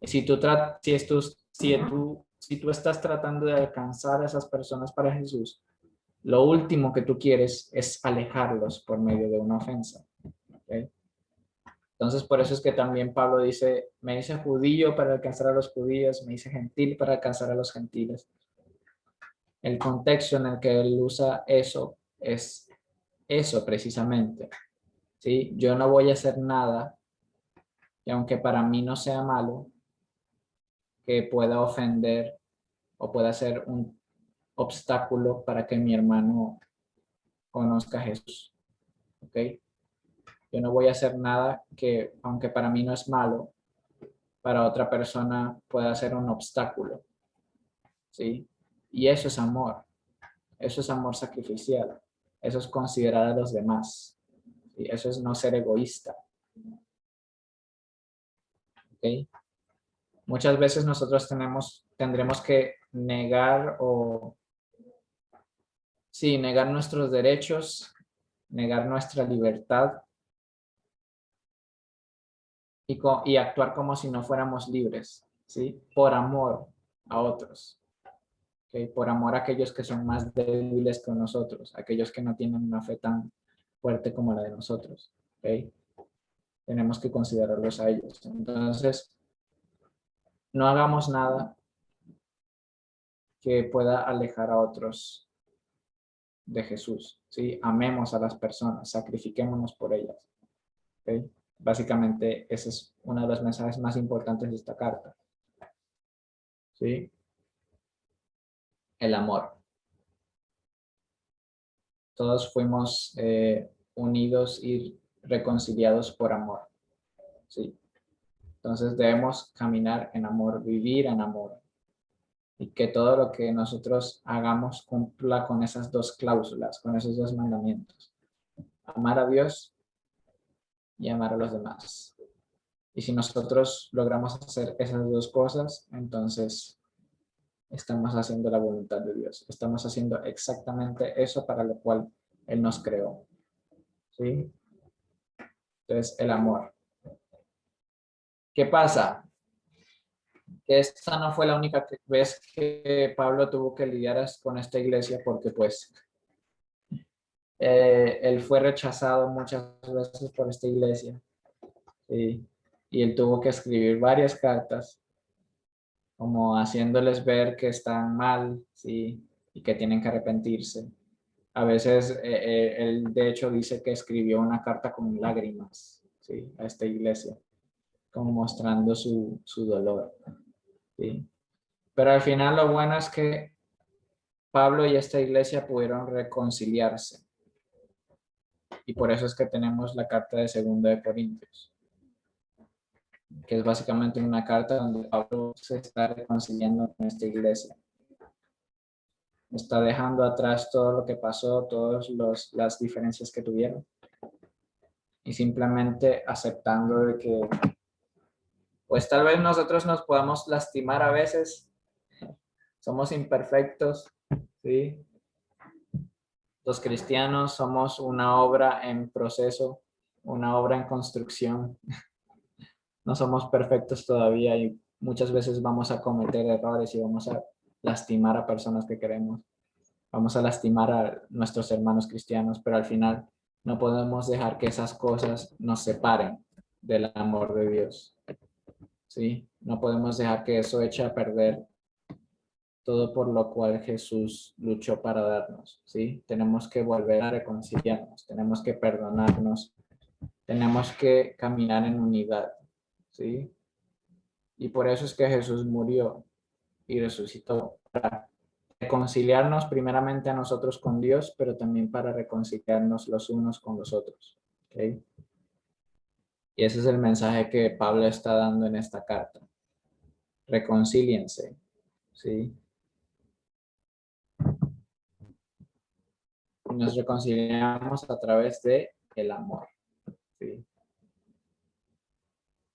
Y si tú estás tratando de alcanzar a esas personas para Jesús, lo último que tú quieres es alejarlos por medio de una ofensa, ¿ok? Entonces, por eso es que también Pablo dice, me hice judío para alcanzar a los judíos, me hice gentil para alcanzar a los gentiles. El contexto en el que él usa eso es eso precisamente, ¿sí? Yo no voy a hacer nada, y aunque para mí no sea malo, que pueda ofender o pueda ser un obstáculo para que mi hermano conozca a Jesús, ¿ok? Yo no voy a hacer nada que, aunque para mí no es malo, para otra persona pueda ser un obstáculo, ¿sí? Y eso es amor sacrificial, eso es considerar a los demás, ¿sí? Eso es no ser egoísta, ¿ok? Muchas veces nosotros tendremos que negar negar nuestros derechos, negar nuestra libertad y actuar como si no fuéramos libres, ¿sí? Por amor a otros. ¿Okay? Por amor a aquellos que son más débiles que nosotros, aquellos que no tienen una fe tan fuerte como la de nosotros. ¿Okay? Tenemos que considerarlos a ellos. Entonces, no hagamos nada que pueda alejar a otros de Jesús, ¿sí? Amemos a las personas, sacrifiquémonos por ellas, ¿ok? Básicamente, ese es uno de los mensajes más importantes de esta carta, ¿sí? El amor. Todos fuimos unidos y reconciliados por amor, ¿sí? Entonces debemos caminar en amor, vivir en amor, y que todo lo que nosotros hagamos cumpla con esas dos cláusulas, con esos dos mandamientos. Amar a Dios y amar a los demás. Y si nosotros logramos hacer esas dos cosas, entonces estamos haciendo la voluntad de Dios. Estamos haciendo exactamente eso para lo cual Él nos creó, ¿sí? Entonces, el amor. ¿Qué pasa? Que esta no fue la única vez que Pablo tuvo que lidiar con esta iglesia, porque pues él fue rechazado muchas veces por esta iglesia, ¿sí? Y él tuvo que escribir varias cartas como haciéndoles ver que están mal, ¿sí? Y que tienen que arrepentirse. A veces él de hecho dice que escribió una carta con lágrimas, ¿sí? A esta iglesia, como mostrando su dolor, ¿sí? Pero al final lo bueno es que Pablo y esta iglesia pudieron reconciliarse. Y por eso es que tenemos la carta de 2 Corintios, que es básicamente una carta donde Pablo se está reconciliando con esta iglesia. Está dejando atrás todo lo que pasó, todas las diferencias que tuvieron. Y simplemente aceptando de que, pues tal vez nosotros nos podamos lastimar a veces. Somos imperfectos, ¿sí? Los cristianos somos una obra en proceso, una obra en construcción. No somos perfectos todavía y muchas veces vamos a cometer errores y vamos a lastimar a personas que queremos. Vamos a lastimar a nuestros hermanos cristianos, pero al final no podemos dejar que esas cosas nos separen del amor de Dios, ¿sí? No podemos dejar que eso eche a perder todo por lo cual Jesús luchó para darnos, ¿sí? Tenemos que volver a reconciliarnos, tenemos que perdonarnos, tenemos que caminar en unidad, ¿sí? Y por eso es que Jesús murió y resucitó, para reconciliarnos primeramente a nosotros con Dios, pero también para reconciliarnos los unos con los otros, ¿ok? Y ese es el mensaje que Pablo está dando en esta carta. Reconcíliense, ¿sí? Nos reconciliamos a través de el amor, ¿sí?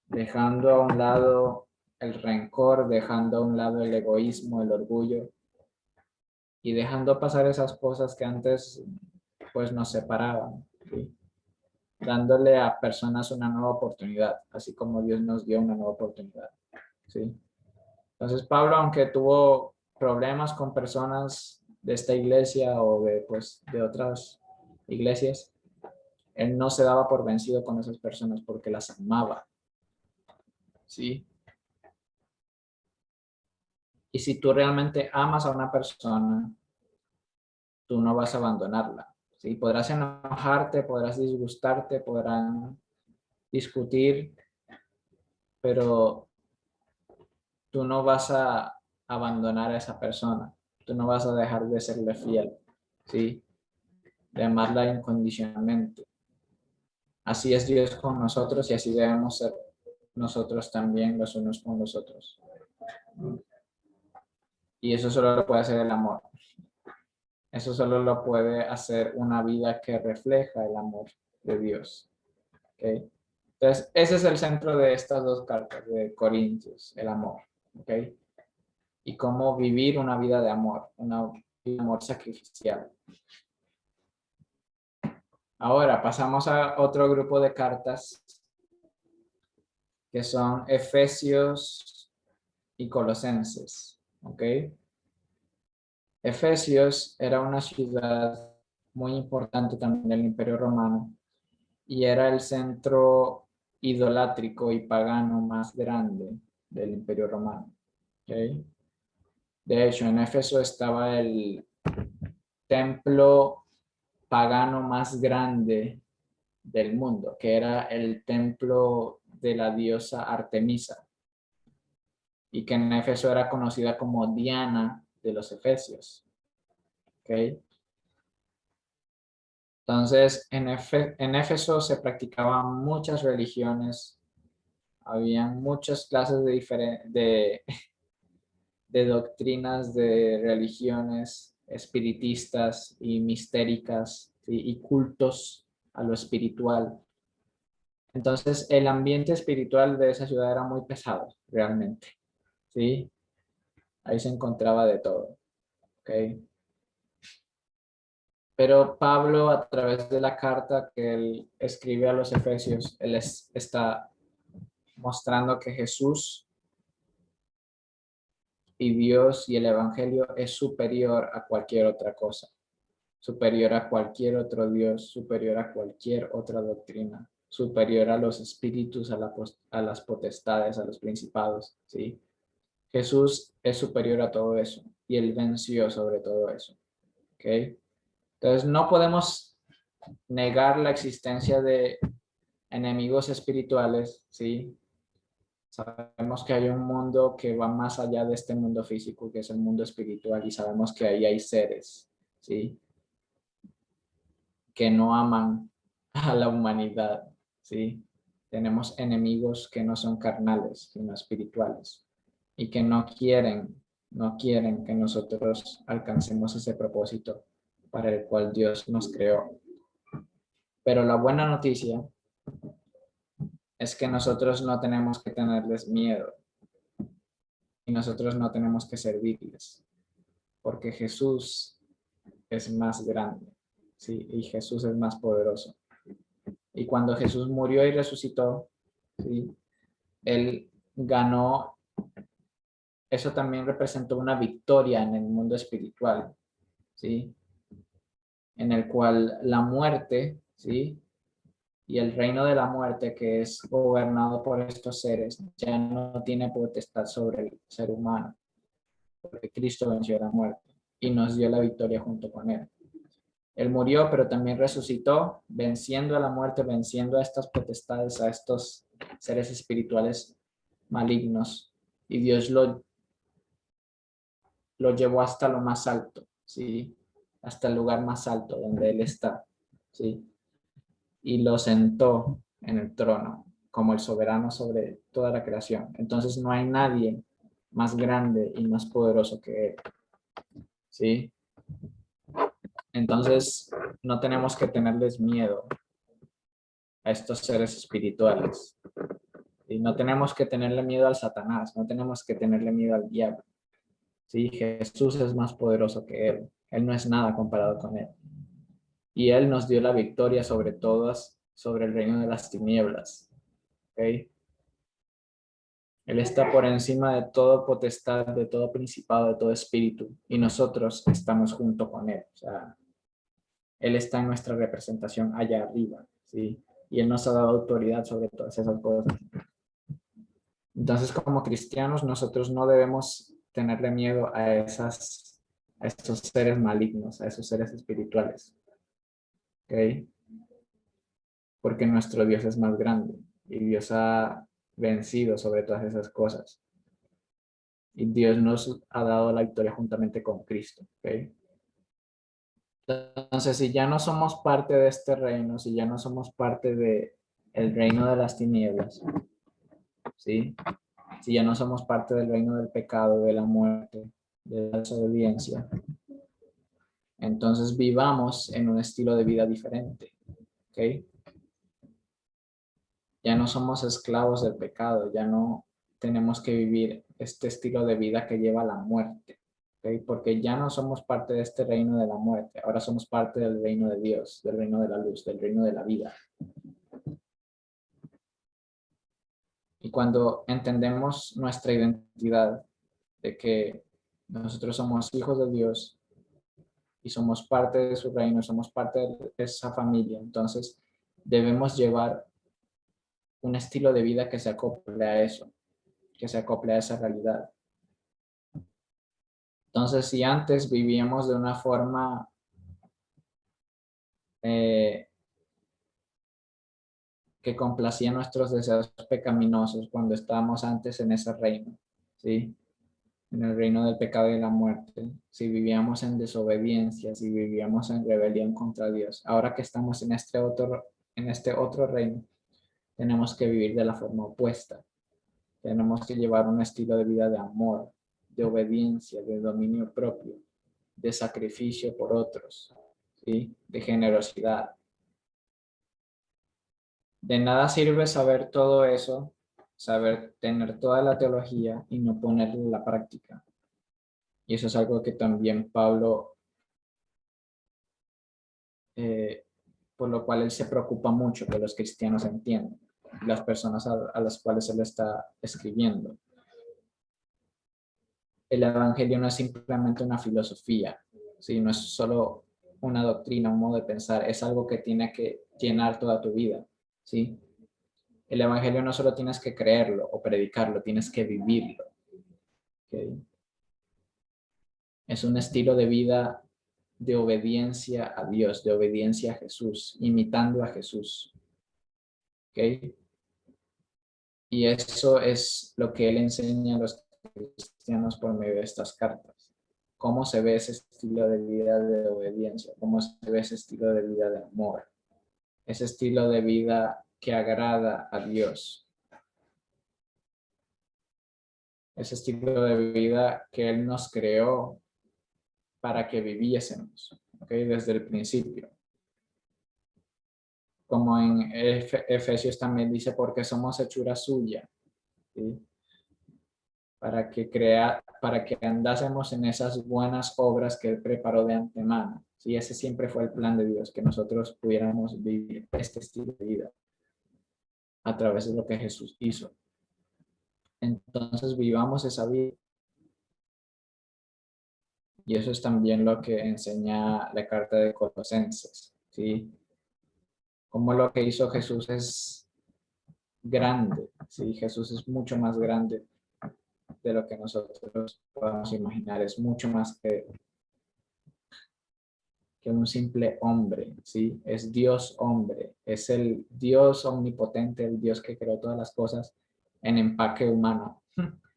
Dejando a un lado el rencor, dejando a un lado el egoísmo, el orgullo, y dejando pasar esas cosas que antes pues nos separaban, ¿sí? Dándole a personas una nueva oportunidad, así como Dios nos dio una nueva oportunidad, ¿sí? Entonces Pablo, aunque tuvo problemas con personas de esta iglesia o de otras iglesias, él no se daba por vencido con esas personas porque las amaba, ¿sí? Y si tú realmente amas a una persona, tú no vas a abandonarla, ¿sí? Podrás enojarte, podrás disgustarte, podrán discutir, pero tú no vas a abandonar a esa persona, tú no vas a dejar de serle fiel, ¿sí? De amarla incondicionalmente. Así es Dios con nosotros y así debemos ser nosotros también los unos con los otros. Y eso solo lo puede hacer el amor. Eso solo lo puede hacer una vida que refleja el amor de Dios. ¿Okay? Entonces, ese es el centro de estas 2 cartas de Corintios, el amor. ¿Okay? Y cómo vivir una vida de amor, una vida de amor sacrificial. Ahora pasamos a otro grupo de cartas que son Efesios y Colosenses. ¿Ok? Efesios era una ciudad muy importante también del Imperio Romano y era el centro idolátrico y pagano más grande del Imperio Romano. ¿Okay? De hecho, en Éfeso estaba el templo pagano más grande del mundo, que era el templo de la diosa Artemisa, y que en Éfeso era conocida como Diana de los Efesios. ¿Okay? Entonces, en Éfeso se practicaban muchas religiones, habían muchas clases de doctrinas, de religiones espiritistas y mistéricas, ¿sí? Y cultos a lo espiritual. Entonces, el ambiente espiritual de esa ciudad era muy pesado, realmente, ¿sí? Ahí se encontraba de todo, ¿ok? Pero Pablo, a través de la carta que él escribe a los Efesios, él está mostrando que Jesús y Dios y el Evangelio es superior a cualquier otra cosa, superior a cualquier otro Dios, superior a cualquier otra doctrina, superior a los espíritus, a las potestades, a los principados, ¿sí? Jesús es superior a todo eso y él venció sobre todo eso, ¿ok? Entonces no podemos negar la existencia de enemigos espirituales, ¿sí? Sabemos que hay un mundo que va más allá de este mundo físico, que es el mundo espiritual, y sabemos que ahí hay seres, ¿sí? Que no aman a la humanidad, ¿sí? Tenemos enemigos que no son carnales, sino espirituales, y que no quieren que nosotros alcancemos ese propósito para el cual Dios nos creó. Pero la buena noticia es que nosotros no tenemos que tenerles miedo y nosotros no tenemos que servirles, porque Jesús es más grande, ¿sí? Y Jesús es más poderoso. Y cuando Jesús murió y resucitó, ¿sí? Él ganó, eso también representó una victoria en el mundo espiritual, ¿sí? En el cual la muerte, ¿sí? Y el reino de la muerte, que es gobernado por estos seres, ya no tiene potestad sobre el ser humano, porque Cristo venció la muerte y nos dio la victoria junto con él. Él murió, pero también resucitó, venciendo a la muerte, venciendo a estas potestades, a estos seres espirituales malignos. Y Dios lo llevó hasta lo más alto, ¿sí? Hasta el lugar más alto donde Él está, ¿sí? Y lo sentó en el trono como el soberano sobre toda la creación. Entonces no hay nadie más grande y más poderoso que Él, ¿sí? Entonces no tenemos que tenerles miedo a estos seres espirituales. Y no tenemos que tenerle miedo al Satanás, no tenemos que tenerle miedo al diablo. ¿Sí? Jesús es más poderoso que Él. Él no es nada comparado con Él. Y Él nos dio la victoria sobre todas, sobre el reino de las tinieblas. ¿Okay? Él está por encima de todo potestad, de todo principado, de todo espíritu. Y nosotros estamos junto con Él. O sea, Él está en nuestra representación allá arriba. ¿Sí? Y Él nos ha dado autoridad sobre todas esas cosas. Entonces, como cristianos, nosotros no debemos tenerle miedo a esos seres malignos, a esos seres espirituales. ¿Ok? Porque nuestro Dios es más grande y Dios ha vencido sobre todas esas cosas. Y Dios nos ha dado la victoria juntamente con Cristo. ¿Ok? Entonces, si ya no somos parte de este reino, si ya no somos parte del reino de las tinieblas, ¿sí? Si ya no somos parte del reino del pecado, de la muerte, de la desobediencia, entonces vivamos en un estilo de vida diferente, ¿ok? Ya no somos esclavos del pecado, ya no tenemos que vivir este estilo de vida que lleva a la muerte, ¿ok? Porque ya no somos parte de este reino de la muerte, ahora somos parte del reino de Dios, del reino de la luz, del reino de la vida. Y cuando entendemos nuestra identidad de que nosotros somos hijos de Dios y somos parte de su reino, somos parte de esa familia, entonces debemos llevar un estilo de vida que se acople a eso, que se acople a esa realidad. Entonces, si antes vivíamos de una forma que complacía nuestros deseos pecaminosos cuando estábamos antes en ese reino, ¿sí? En el reino del pecado y la muerte, si vivíamos en desobediencia, si vivíamos en rebelión contra Dios. Ahora que estamos en este otro reino, tenemos que vivir de la forma opuesta. Tenemos que llevar un estilo de vida de amor, de obediencia, de dominio propio, de sacrificio por otros, ¿sí? De generosidad. De nada sirve saber todo eso, saber tener toda la teología y no ponerla en la práctica. Y eso es algo que también Pablo, por lo cual él se preocupa mucho que los cristianos entiendan, las personas a las cuales él está escribiendo. El evangelio no es simplemente una filosofía, ¿sí? No es solo una doctrina, un modo de pensar, es algo que tiene que llenar toda tu vida, ¿sí? El evangelio no solo tienes que creerlo o predicarlo, tienes que vivirlo, ¿okay? Es un estilo de vida de obediencia a Dios, de obediencia a Jesús, imitando a Jesús, ¿okay? Y eso es lo que él enseña a los cristianos por medio de estas cartas. Cómo se ve ese estilo de vida de obediencia, cómo se ve ese estilo de vida de amor, ese estilo de vida que agrada a Dios, ese estilo de vida que Él nos creó para que viviésemos, ¿okay? Desde el principio. Como en Efesios también dice, porque somos hechura suya, ¿sí? Para que andásemos en esas buenas obras que Él preparó de antemano. Sí, ese siempre fue el plan de Dios, que nosotros pudiéramos vivir este estilo de vida a través de lo que Jesús hizo. Entonces vivamos esa vida. Y eso es también lo que enseña la carta de Colosenses, ¿sí? Como lo que hizo Jesús es grande, ¿sí? Jesús es mucho más grande de lo que nosotros podamos imaginar, es mucho más que un simple hombre, ¿sí? Es Dios hombre, es el Dios omnipotente, el Dios que creó todas las cosas en empaque humano.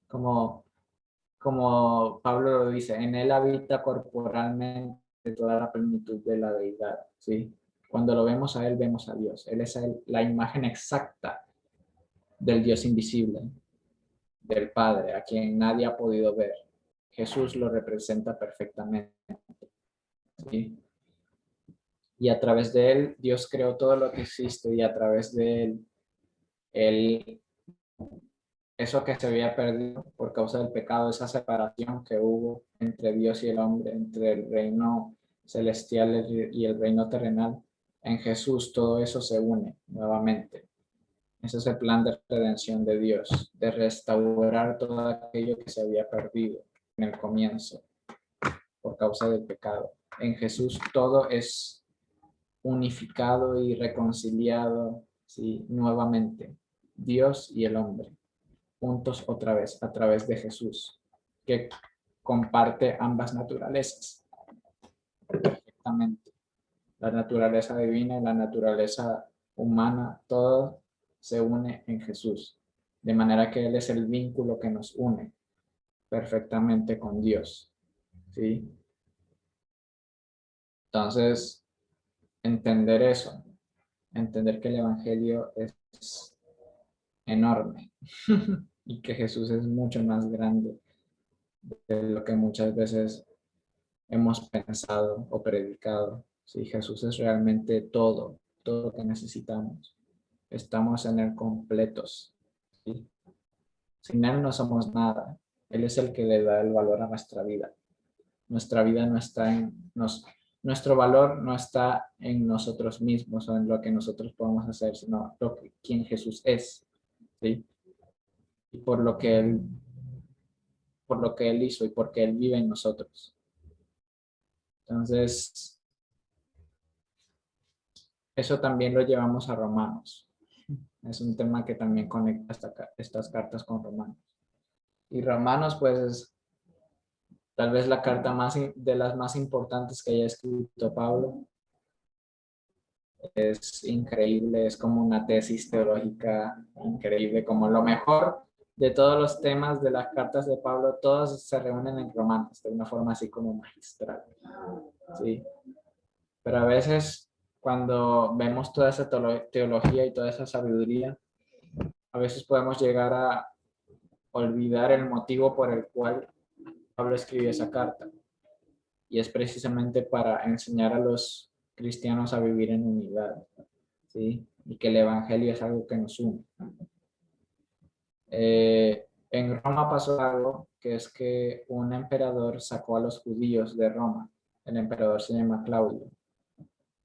Como, como Pablo lo dice, en él habita corporalmente toda la plenitud de la deidad, ¿sí? Cuando lo vemos a él, vemos a Dios. Él es la imagen exacta del Dios invisible, del Padre, a quien nadie ha podido ver. Jesús lo representa perfectamente, ¿sí? Y a través de él Dios creó todo lo que existe y a través de él, eso que se había perdido por causa del pecado, esa separación que hubo entre Dios y el hombre, entre el reino celestial y el reino terrenal, en Jesús todo eso se une nuevamente. Ese es el plan de redención de Dios, de restaurar todo aquello que se había perdido en el comienzo por causa del pecado. En Jesús todo es unificado y reconciliado, ¿sí? Nuevamente, Dios y el hombre, juntos otra vez a través de Jesús, que comparte ambas naturalezas perfectamente. La naturaleza divina y la naturaleza humana, todo se une en Jesús, de manera que Él es el vínculo que nos une perfectamente con Dios, ¿sí? Entonces, entender eso, entender que el Evangelio es enorme y que Jesús es mucho más grande de lo que muchas veces hemos pensado o predicado. Sí, Jesús es realmente todo lo que necesitamos. Estamos en Él completos, ¿sí? Sin Él no somos nada. Él es el que le da el valor a nuestra vida. Nuestra vida no está nuestro valor no está en nosotros mismos o en lo que nosotros podemos hacer, sino quien Jesús es, ¿sí? Y por lo que Él hizo y porque Él vive en nosotros. Entonces, eso también lo llevamos a Romanos. Es un tema que también conecta estas cartas con Romanos. Y Romanos, pues, es tal vez la carta de las más importantes que haya escrito Pablo. Es increíble, es como una tesis teológica increíble, como lo mejor de todos los temas de las cartas de Pablo, todos se reúnen en Romanos de una forma así como magistral, ¿sí? Pero a veces cuando vemos toda esa teología y toda esa sabiduría, a veces podemos llegar a olvidar el motivo por el cual Pablo escribió esa carta. Y es precisamente para enseñar a los cristianos a vivir en unidad, ¿sí? Y que el evangelio es algo que nos une. En Roma pasó algo, que es que un emperador sacó a los judíos de Roma. El emperador se llama Claudio.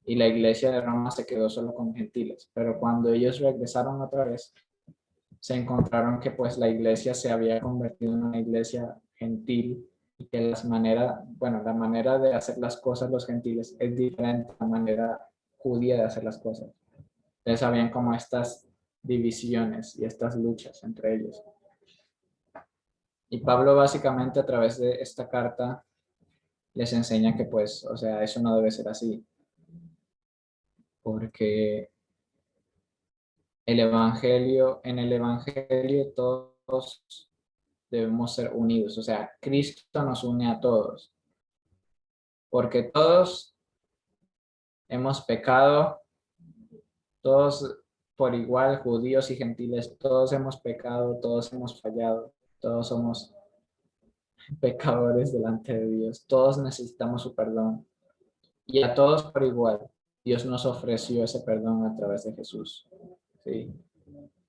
Y la iglesia de Roma se quedó solo con gentiles. Pero cuando ellos regresaron otra vez, se encontraron que pues la iglesia se había convertido en una iglesia gentil y que la manera de hacer las cosas los gentiles es diferente a la manera judía de hacer las cosas. Entonces habían como estas divisiones y estas luchas entre ellos. Y Pablo básicamente a través de esta carta les enseña que pues, o sea, eso no debe ser así, porque en el evangelio todos debemos ser unidos, o sea, Cristo nos une a todos, porque todos hemos pecado, todos por igual, judíos y gentiles, todos hemos pecado, todos hemos fallado, todos somos pecadores delante de Dios, todos necesitamos su perdón y a todos por igual. Dios nos ofreció ese perdón a través de Jesús, ¿sí?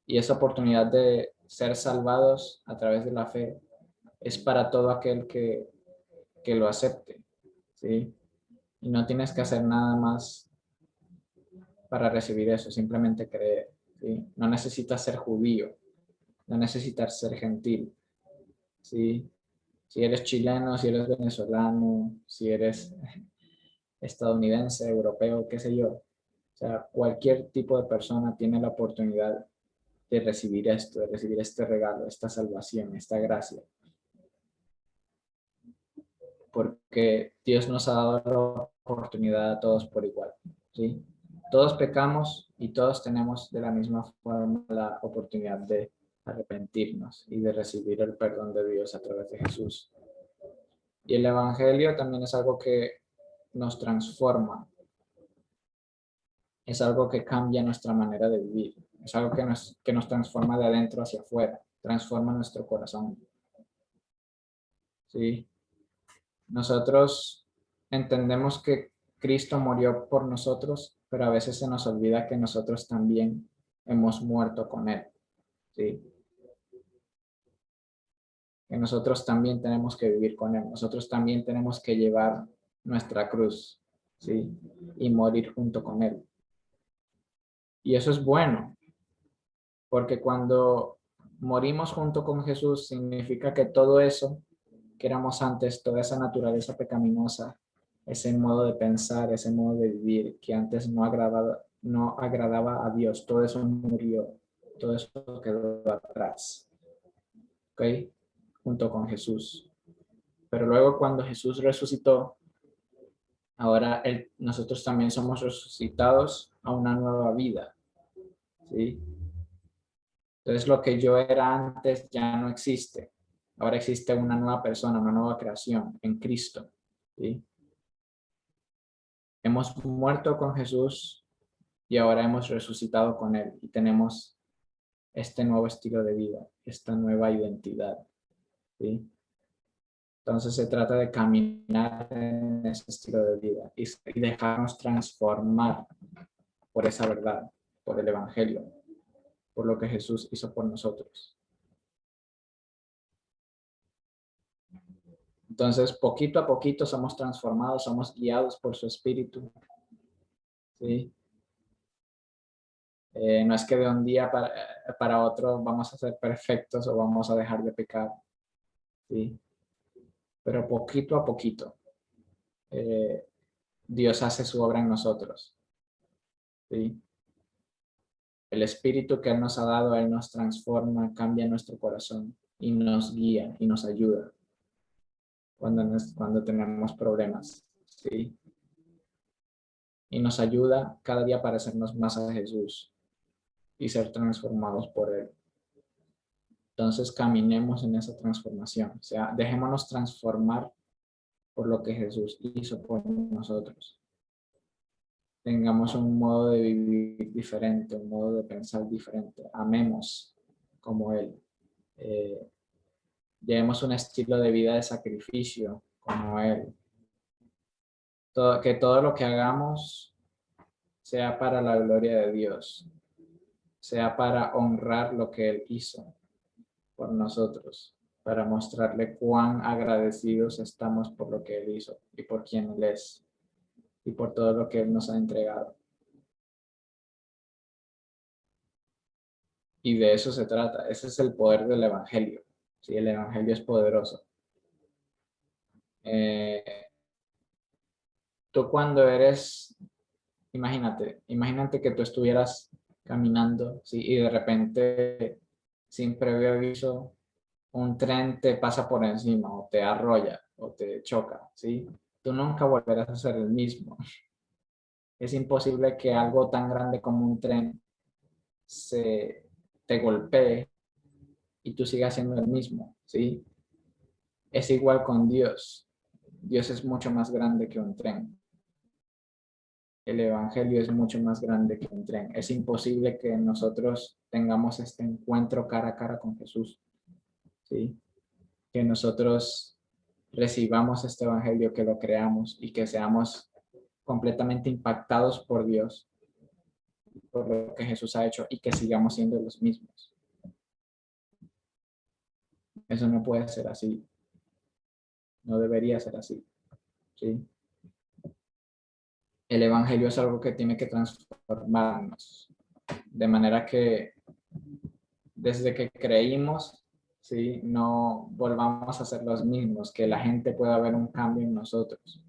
Y esa oportunidad de ser salvados a través de la fe es para todo aquel que lo acepte, ¿sí? Y no tienes que hacer nada más para recibir eso, simplemente creer, ¿sí? No necesitas ser judío, no necesitas ser gentil, ¿sí? Si eres chileno, si eres venezolano, si eres estadounidense, europeo, qué sé yo. O sea, cualquier tipo de persona tiene la oportunidad de recibir esto, de recibir este regalo, esta salvación, esta gracia. Porque Dios nos ha dado la oportunidad a todos por igual, ¿sí? Todos pecamos y todos tenemos de la misma forma la oportunidad de arrepentirnos y de recibir el perdón de Dios a través de Jesús. Y el Evangelio también es algo que nos transforma, es algo que cambia nuestra manera de vivir, es algo que nos transforma de adentro hacia afuera, transforma nuestro corazón. ¿Sí? Nosotros entendemos que Cristo murió por nosotros, pero a veces se nos olvida que nosotros también hemos muerto con Él. ¿Sí? Que nosotros también tenemos que vivir con Él, nosotros también tenemos que llevar nuestra cruz, ¿sí? Y morir junto con Él. Y eso es bueno, porque cuando morimos junto con Jesús significa que todo eso que éramos antes, toda esa naturaleza pecaminosa, ese modo de pensar, ese modo de vivir que antes no agradaba a Dios, todo eso murió, todo eso quedó atrás, ¿ok? Junto con Jesús. Pero luego cuando Jesús resucitó, ahora nosotros también somos resucitados a una nueva vida, ¿sí? Entonces lo que yo era antes ya no existe. Ahora existe una nueva persona, una nueva creación en Cristo, ¿sí? Hemos muerto con Jesús y ahora hemos resucitado con Él y tenemos este nuevo estilo de vida, esta nueva identidad, ¿sí? Entonces se trata de caminar en ese estilo de vida y dejarnos transformar por esa verdad, por el Evangelio, por lo que Jesús hizo por nosotros. Entonces, poquito a poquito somos transformados, somos guiados por su Espíritu, ¿sí? No es que de un día para otro vamos a ser perfectos o vamos a dejar de pecar, ¿sí? Pero poquito a poquito Dios hace su obra en nosotros, ¿sí? El Espíritu que Él nos ha dado, Él nos transforma, cambia nuestro corazón y nos guía y nos ayuda cuando tenemos problemas, ¿sí? y nos ayuda cada día a parecernos más a Jesús y ser transformados por Él. Entonces caminemos en esa transformación, o sea, dejémonos transformar por lo que Jesús hizo por nosotros. Tengamos un modo de vivir diferente, un modo de pensar diferente. Amemos como Él. Llevemos un estilo de vida de sacrificio como Él. Que todo lo que hagamos sea para la gloria de Dios, sea para honrar lo que Él hizo por nosotros, para mostrarle cuán agradecidos estamos por lo que Él hizo y por quien Él es y por todo lo que Él nos ha entregado. Y de eso se trata. Ese es el poder del Evangelio. ¿Sí? El Evangelio es poderoso. Tú cuando eres, imagínate que tú estuvieras caminando, ¿sí? Y de repente, sin previo aviso, un tren te pasa por encima o te arrolla o te choca, ¿sí? Tú nunca volverás a ser el mismo. Es imposible que algo tan grande como un tren te golpee y tú sigas siendo el mismo, ¿sí? Es igual con Dios. Dios es mucho más grande que un tren. El Evangelio es mucho más grande que un tren. Es imposible que nosotros tengamos este encuentro cara a cara con Jesús, ¿sí? Que nosotros recibamos este Evangelio, que lo creamos y que seamos completamente impactados por Dios, por lo que Jesús ha hecho y que sigamos siendo los mismos. Eso no puede ser así. No debería ser así, ¿sí? El Evangelio es algo que tiene que transformarnos, de manera que desde que creímos, ¿sí? No volvamos a ser los mismos, que la gente pueda ver un cambio en nosotros,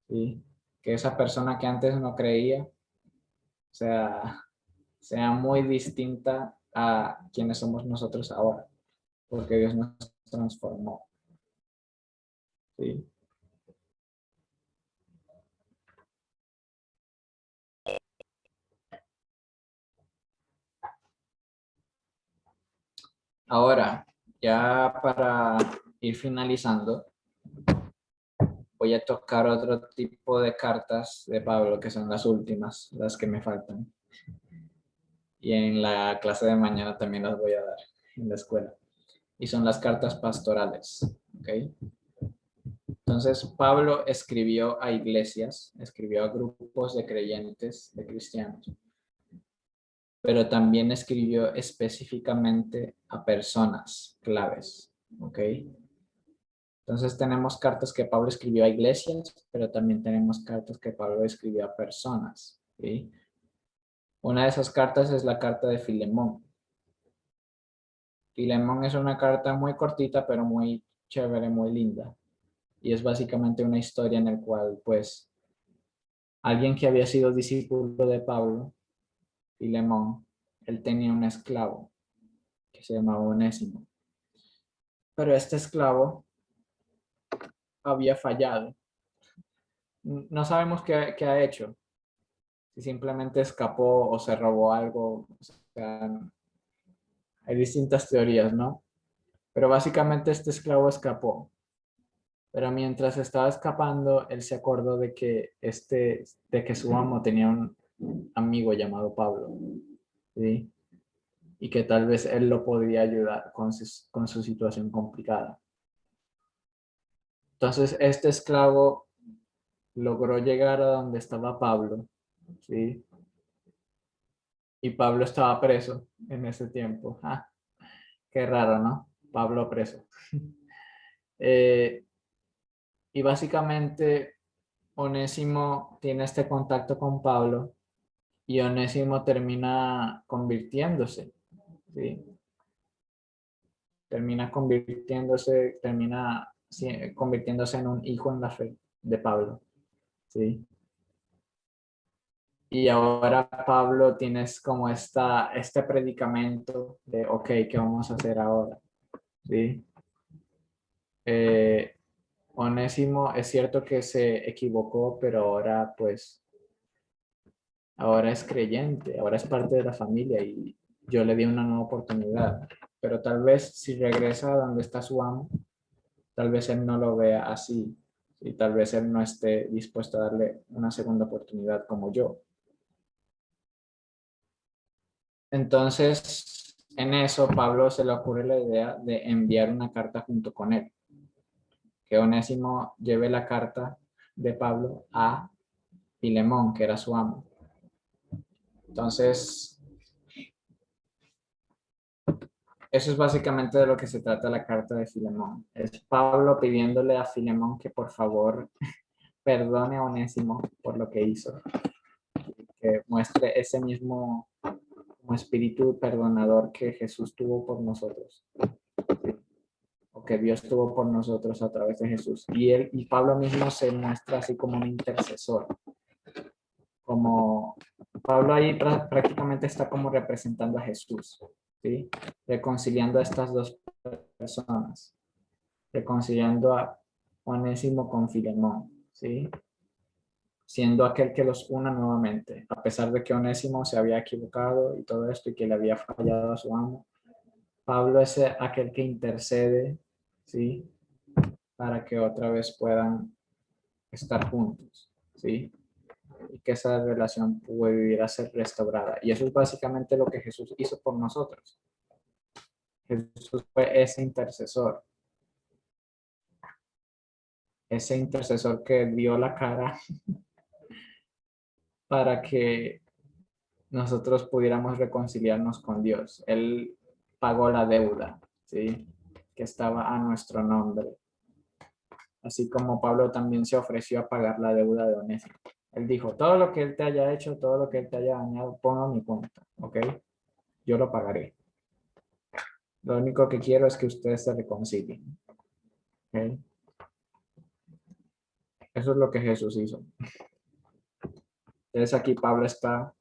¿sí? Que esa persona que antes no creía sea muy distinta a quienes somos nosotros ahora, porque Dios nos transformó, ¿sí? Ahora, ya para ir finalizando, voy a tocar otro tipo de cartas de Pablo, que son las últimas, las que me faltan. Y en la clase de mañana también las voy a dar en la escuela. Y son las cartas pastorales, ¿ok? Entonces, Pablo escribió a iglesias, escribió a grupos de creyentes, de cristianos, pero también escribió específicamente a personas claves, ¿ok? Entonces tenemos cartas que Pablo escribió a iglesias, pero también tenemos cartas que Pablo escribió a personas, ¿sí? Una de esas cartas es la carta de Filemón. Filemón es una carta muy cortita, pero muy chévere, muy linda. Y es básicamente una historia en la cual, pues, alguien que había sido discípulo de Pablo, Filemón, él tenía un esclavo que se llamaba Onésimo. Pero este esclavo había fallado. No sabemos qué ha hecho. Si simplemente escapó o se robó algo. O sea, hay distintas teorías, ¿no? Pero básicamente este esclavo escapó. Pero mientras estaba escapando, él se acordó de que su amo tenía un amigo llamado Pablo, ¿sí? Y que tal vez él lo podría ayudar con su situación complicada. Entonces, este esclavo logró llegar a donde estaba Pablo, ¿sí? Y Pablo estaba preso en ese tiempo. Ah, qué raro, ¿no? Pablo preso. Y básicamente Onésimo tiene este contacto con Pablo y Onésimo termina convirtiéndose, ¿sí? Termina convirtiéndose en un hijo en la fe de Pablo, ¿sí? Y ahora Pablo tienes como este predicamento de, ok, ¿qué vamos a hacer ahora? ¿Sí? Onésimo es cierto que se equivocó, pero ahora pues, ahora es creyente, ahora es parte de la familia y yo le di una nueva oportunidad. Pero tal vez si regresa a donde está su amo, tal vez él no lo vea así y tal vez él no esté dispuesto a darle una segunda oportunidad como yo. Entonces, en eso Pablo se le ocurre la idea de enviar una carta junto con él, que Onésimo lleve la carta de Pablo a Filemón, que era su amo. Entonces, eso es básicamente de lo que se trata la carta de Filemón. Es Pablo pidiéndole a Filemón que por favor perdone a Onésimo por lo que hizo, que muestre ese mismo como espíritu perdonador que Jesús tuvo por nosotros, o que Dios tuvo por nosotros a través de Jesús. Y Pablo mismo se muestra así como un intercesor, como Pablo ahí prácticamente está como representando a Jesús, ¿sí? Reconciliando a estas dos personas, reconciliando a Onésimo con Filemón, ¿sí? Siendo aquel que los una nuevamente, a pesar de que Onésimo se había equivocado y todo esto y que le había fallado a su amo. Pablo es aquel que intercede, ¿sí? Para que otra vez puedan estar juntos, ¿sí? Y que esa relación pudiera ser restaurada. Y eso es básicamente lo que Jesús hizo por nosotros. Jesús fue ese intercesor que dio la cara para que nosotros pudiéramos reconciliarnos con Dios. Él pagó la deuda, ¿sí? Que estaba a nuestro nombre. Así como Pablo también se ofreció a pagar la deuda de Onésimo. Él dijo, todo lo que él te haya hecho, todo lo que él te haya dañado, ponlo a mi cuenta, ¿ok? Yo lo pagaré. Lo único que quiero es que ustedes se reconcilien, ¿ok? Eso es lo que Jesús hizo. Entonces aquí Pablo está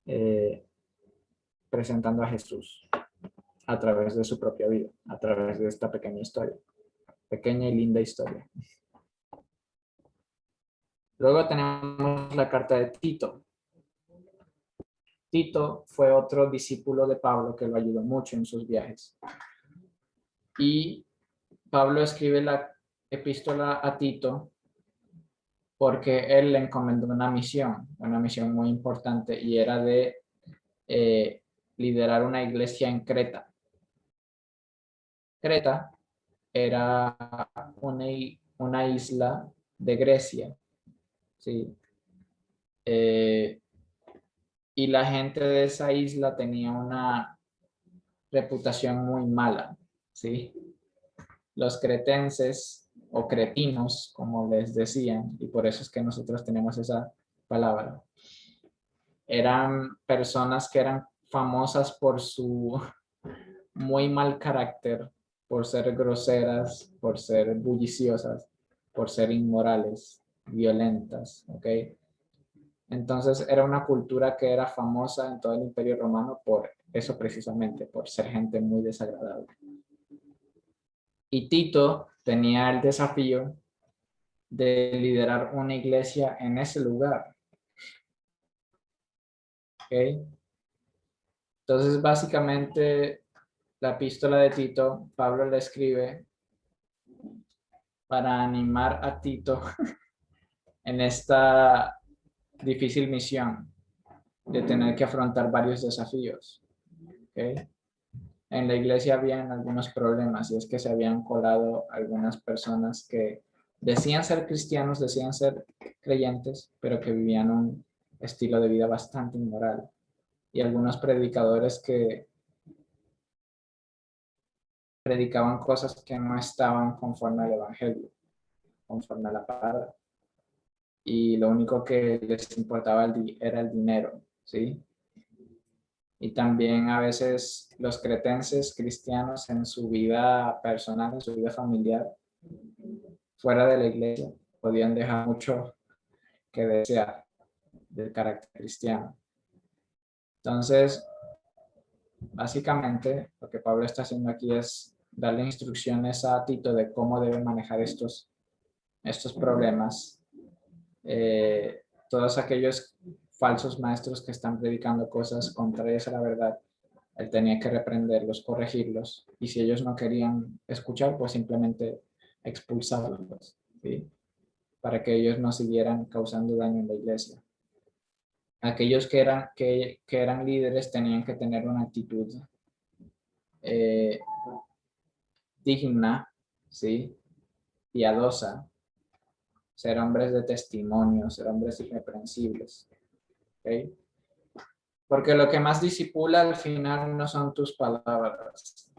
eh, presentando a Jesús a través de su propia vida, a través de esta pequeña historia, pequeña y linda historia. Luego tenemos la carta de Tito. Tito fue otro discípulo de Pablo que lo ayudó mucho en sus viajes. Y Pablo escribe la epístola a Tito porque él le encomendó una misión muy importante y era de liderar una iglesia en Creta. Creta era una isla de Grecia, ¿sí? Y la gente de esa isla tenía una reputación muy mala, ¿sí? Los cretenses o cretinos, como les decían, y por eso es que nosotros tenemos esa palabra, eran personas que eran famosas por su muy mal carácter, por ser groseras, por ser bulliciosas, por ser inmorales, violentas, ¿ok? Entonces era una cultura que era famosa en todo el Imperio Romano por eso precisamente, por ser gente muy desagradable. Y Tito tenía el desafío de liderar una iglesia en ese lugar. ¿Okay? Entonces, básicamente, la epístola de Tito, Pablo le escribe para animar a Tito en esta difícil misión de tener que afrontar varios desafíos. ¿Okay? En la iglesia habían algunos problemas y es que se habían colado algunas personas que decían ser cristianos, decían ser creyentes, pero que vivían un estilo de vida bastante inmoral. Y algunos predicadores que predicaban cosas que no estaban conforme al evangelio, conforme a la palabra. Y lo único que les importaba era el dinero, ¿sí? Y también a veces los cretenses cristianos en su vida personal, en su vida familiar, fuera de la iglesia, podían dejar mucho que desear del carácter cristiano. Entonces, básicamente, lo que Pablo está haciendo aquí es darle instrucciones a Tito de cómo debe manejar estos problemas. Todos aquellos falsos maestros que están predicando cosas contrarias a la verdad, él tenía que reprenderlos, corregirlos, y si ellos no querían escuchar, pues simplemente expulsarlos, ¿sí? Para que ellos no siguieran causando daño en la iglesia. Aquellos que eran líderes tenían que tener una actitud digna, ¿sí? Piadosa, ser hombres de testimonio, ser hombres irreprensibles, ¿ok? Porque lo que más disipula al final no son tus palabras,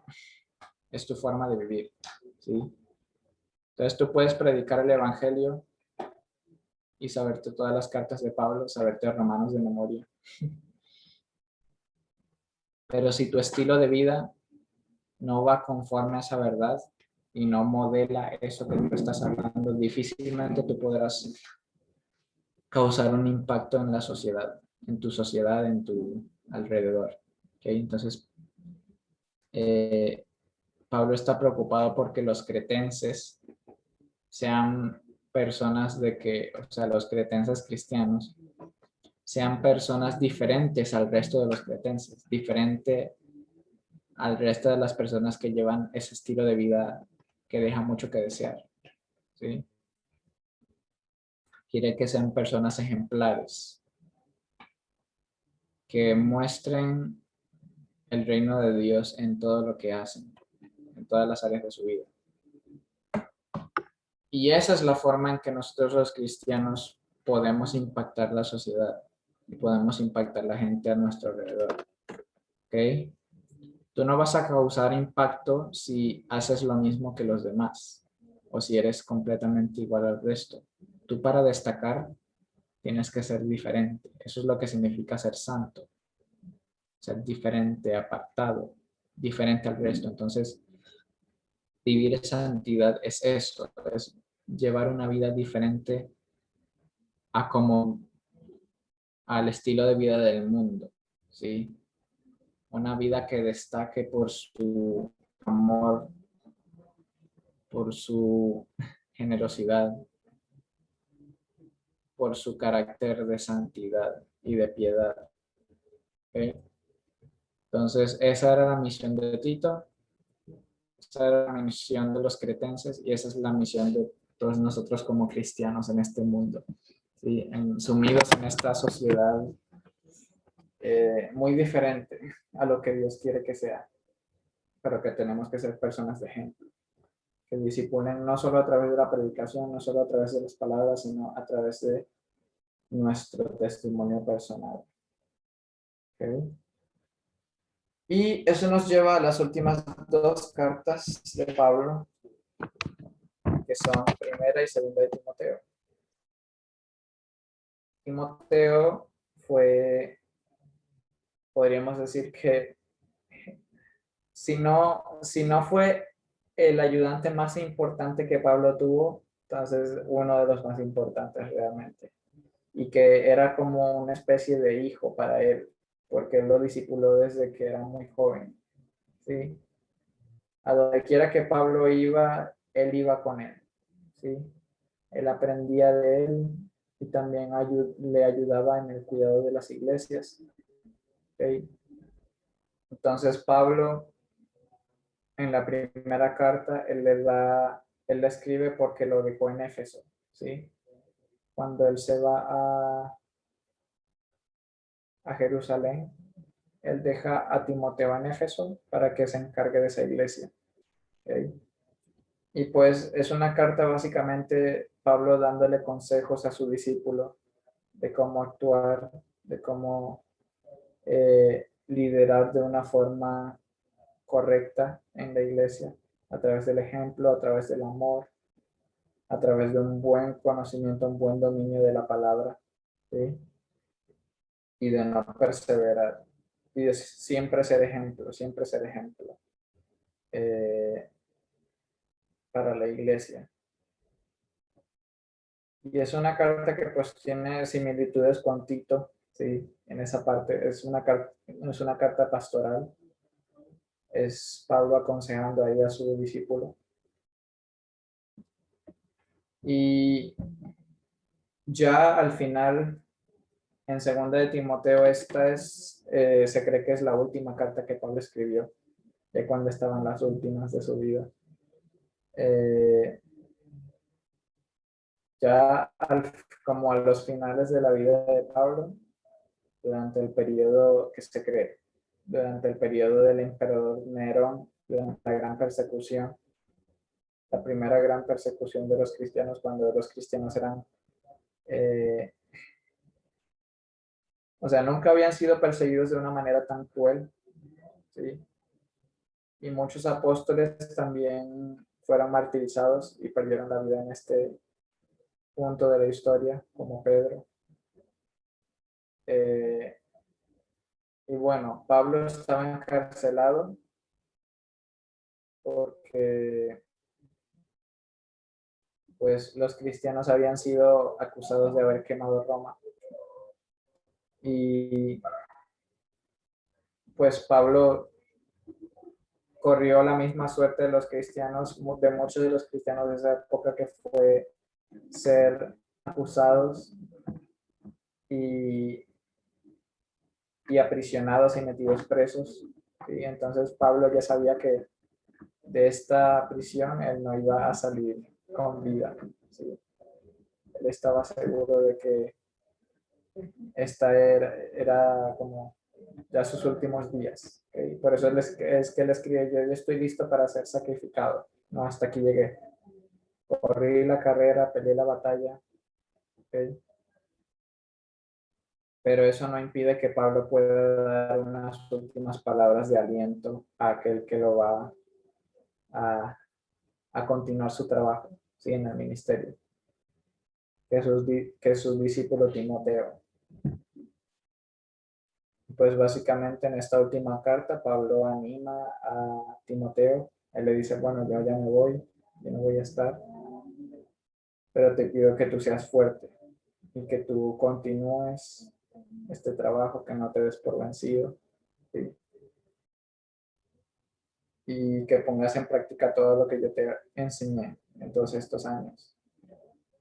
es tu forma de vivir, ¿sí? Entonces tú puedes predicar el evangelio y saberte todas las cartas de Pablo, saberte Romanos de memoria. Pero si tu estilo de vida no va conforme a esa verdad y no modela eso que tú estás hablando, difícilmente tú podrás causar un impacto en la sociedad, en tu sociedad, en tu alrededor. ¿Okay? Entonces, Pablo está preocupado porque los cretenses sean personas o sea, los cretenses cristianos, sean personas diferentes al resto de los cretenses, diferente al resto de las personas que llevan ese estilo de vida que deja mucho que desear, ¿sí? Quiere que sean personas ejemplares, que muestren el reino de Dios en todo lo que hacen, en todas las áreas de su vida. Y esa es la forma en que nosotros los cristianos podemos impactar la sociedad y podemos impactar la gente a nuestro alrededor. ¿Ok? Tú no vas a causar impacto si haces lo mismo que los demás o si eres completamente igual al resto. Tú para destacar tienes que ser diferente. Eso es lo que significa ser santo. Ser diferente, apartado, diferente al resto. Entonces, vivir esa santidad es eso, es llevar una vida diferente a como al estilo de vida del mundo, ¿sí? Una vida que destaque por su amor, por su generosidad, por su carácter de santidad y de piedad. ¿Okay? Entonces, esa era la misión de Tito, esa era la misión de los cretenses y esa es la misión de todos nosotros como cristianos en este mundo, ¿sí? Sumidos en esta sociedad muy diferente a lo que Dios quiere que sea, pero que tenemos que ser personas de ejemplo, que disipulen no solo a través de la predicación, no solo a través de las palabras, sino a través de nuestro testimonio personal. ¿Okay? Y eso nos lleva a las últimas dos cartas de Pablo, que son primera y segunda de Timoteo. Timoteo fue, podríamos decir que, si no fue el ayudante más importante que Pablo tuvo, entonces uno de los más importantes realmente. Y que era como una especie de hijo para él, porque él lo discipuló desde que era muy joven. ¿Sí? A donde quiera que Pablo iba, él iba con él. ¿Sí? Él aprendía de él y también le ayudaba en el cuidado de las iglesias. ¿Okay? Entonces Pablo, en la primera carta, él la escribe porque lo dejó en Éfeso. ¿Sí? Cuando él se va a Jerusalén, él deja a Timoteo en Éfeso para que se encargue de esa iglesia. ¿Okay? Y pues es una carta básicamente Pablo dándole consejos a su discípulo de cómo actuar, de cómo liderar de una forma correcta en la iglesia, a través del ejemplo, a través del amor, a través de un buen conocimiento, un buen dominio de la palabra, ¿sí? Y de no perseverar, y de siempre ser ejemplo, para la iglesia. Y es una carta que pues tiene similitudes con Tito, ¿sí? En esa parte es una carta pastoral, es Pablo aconsejando ahí a su discípulo. Y ya al final, en segunda de Timoteo, esta es, se cree que es la última carta que Pablo escribió, de cuando estaban las últimas de su vida. Ya como a los finales de la vida de Pablo, durante el periodo que se cree, durante el periodo del emperador Nerón, durante la gran persecución, la primera gran persecución de los cristianos, cuando los cristianos eran, o sea, nunca habían sido perseguidos de una manera tan cruel, ¿sí? Y muchos apóstoles también fueron martirizados y perdieron la vida en este punto de la historia, como Pedro. Y bueno, Pablo estaba encarcelado porque pues los cristianos habían sido acusados de haber quemado Roma. Y pues Pablo corrió la misma suerte de los cristianos, de muchos de los cristianos de esa época, que fue ser acusados y, y aprisionados y metidos presos. ¿Sí? Entonces Pablo ya sabía que de esta prisión él no iba a salir con vida. ¿Sí? Él estaba seguro de que esta era como ya sus últimos días. ¿Okay? Por eso es que él escribe, yo estoy listo para ser sacrificado. No, hasta aquí llegué. Corrí la carrera, peleé la batalla. ¿Okay? Pero eso no impide que Pablo pueda dar unas últimas palabras de aliento a aquel que lo va a continuar su trabajo, ¿sí? En el ministerio, que es su discípulo Timoteo. Pues básicamente en esta última carta Pablo anima a Timoteo. Él le dice, bueno, yo ya me voy, yo no voy a estar, pero te pido que tú seas fuerte y que tú continúes este trabajo, que no te des por vencido, ¿sí? Y que pongas en práctica todo lo que yo te enseñé en todos estos años.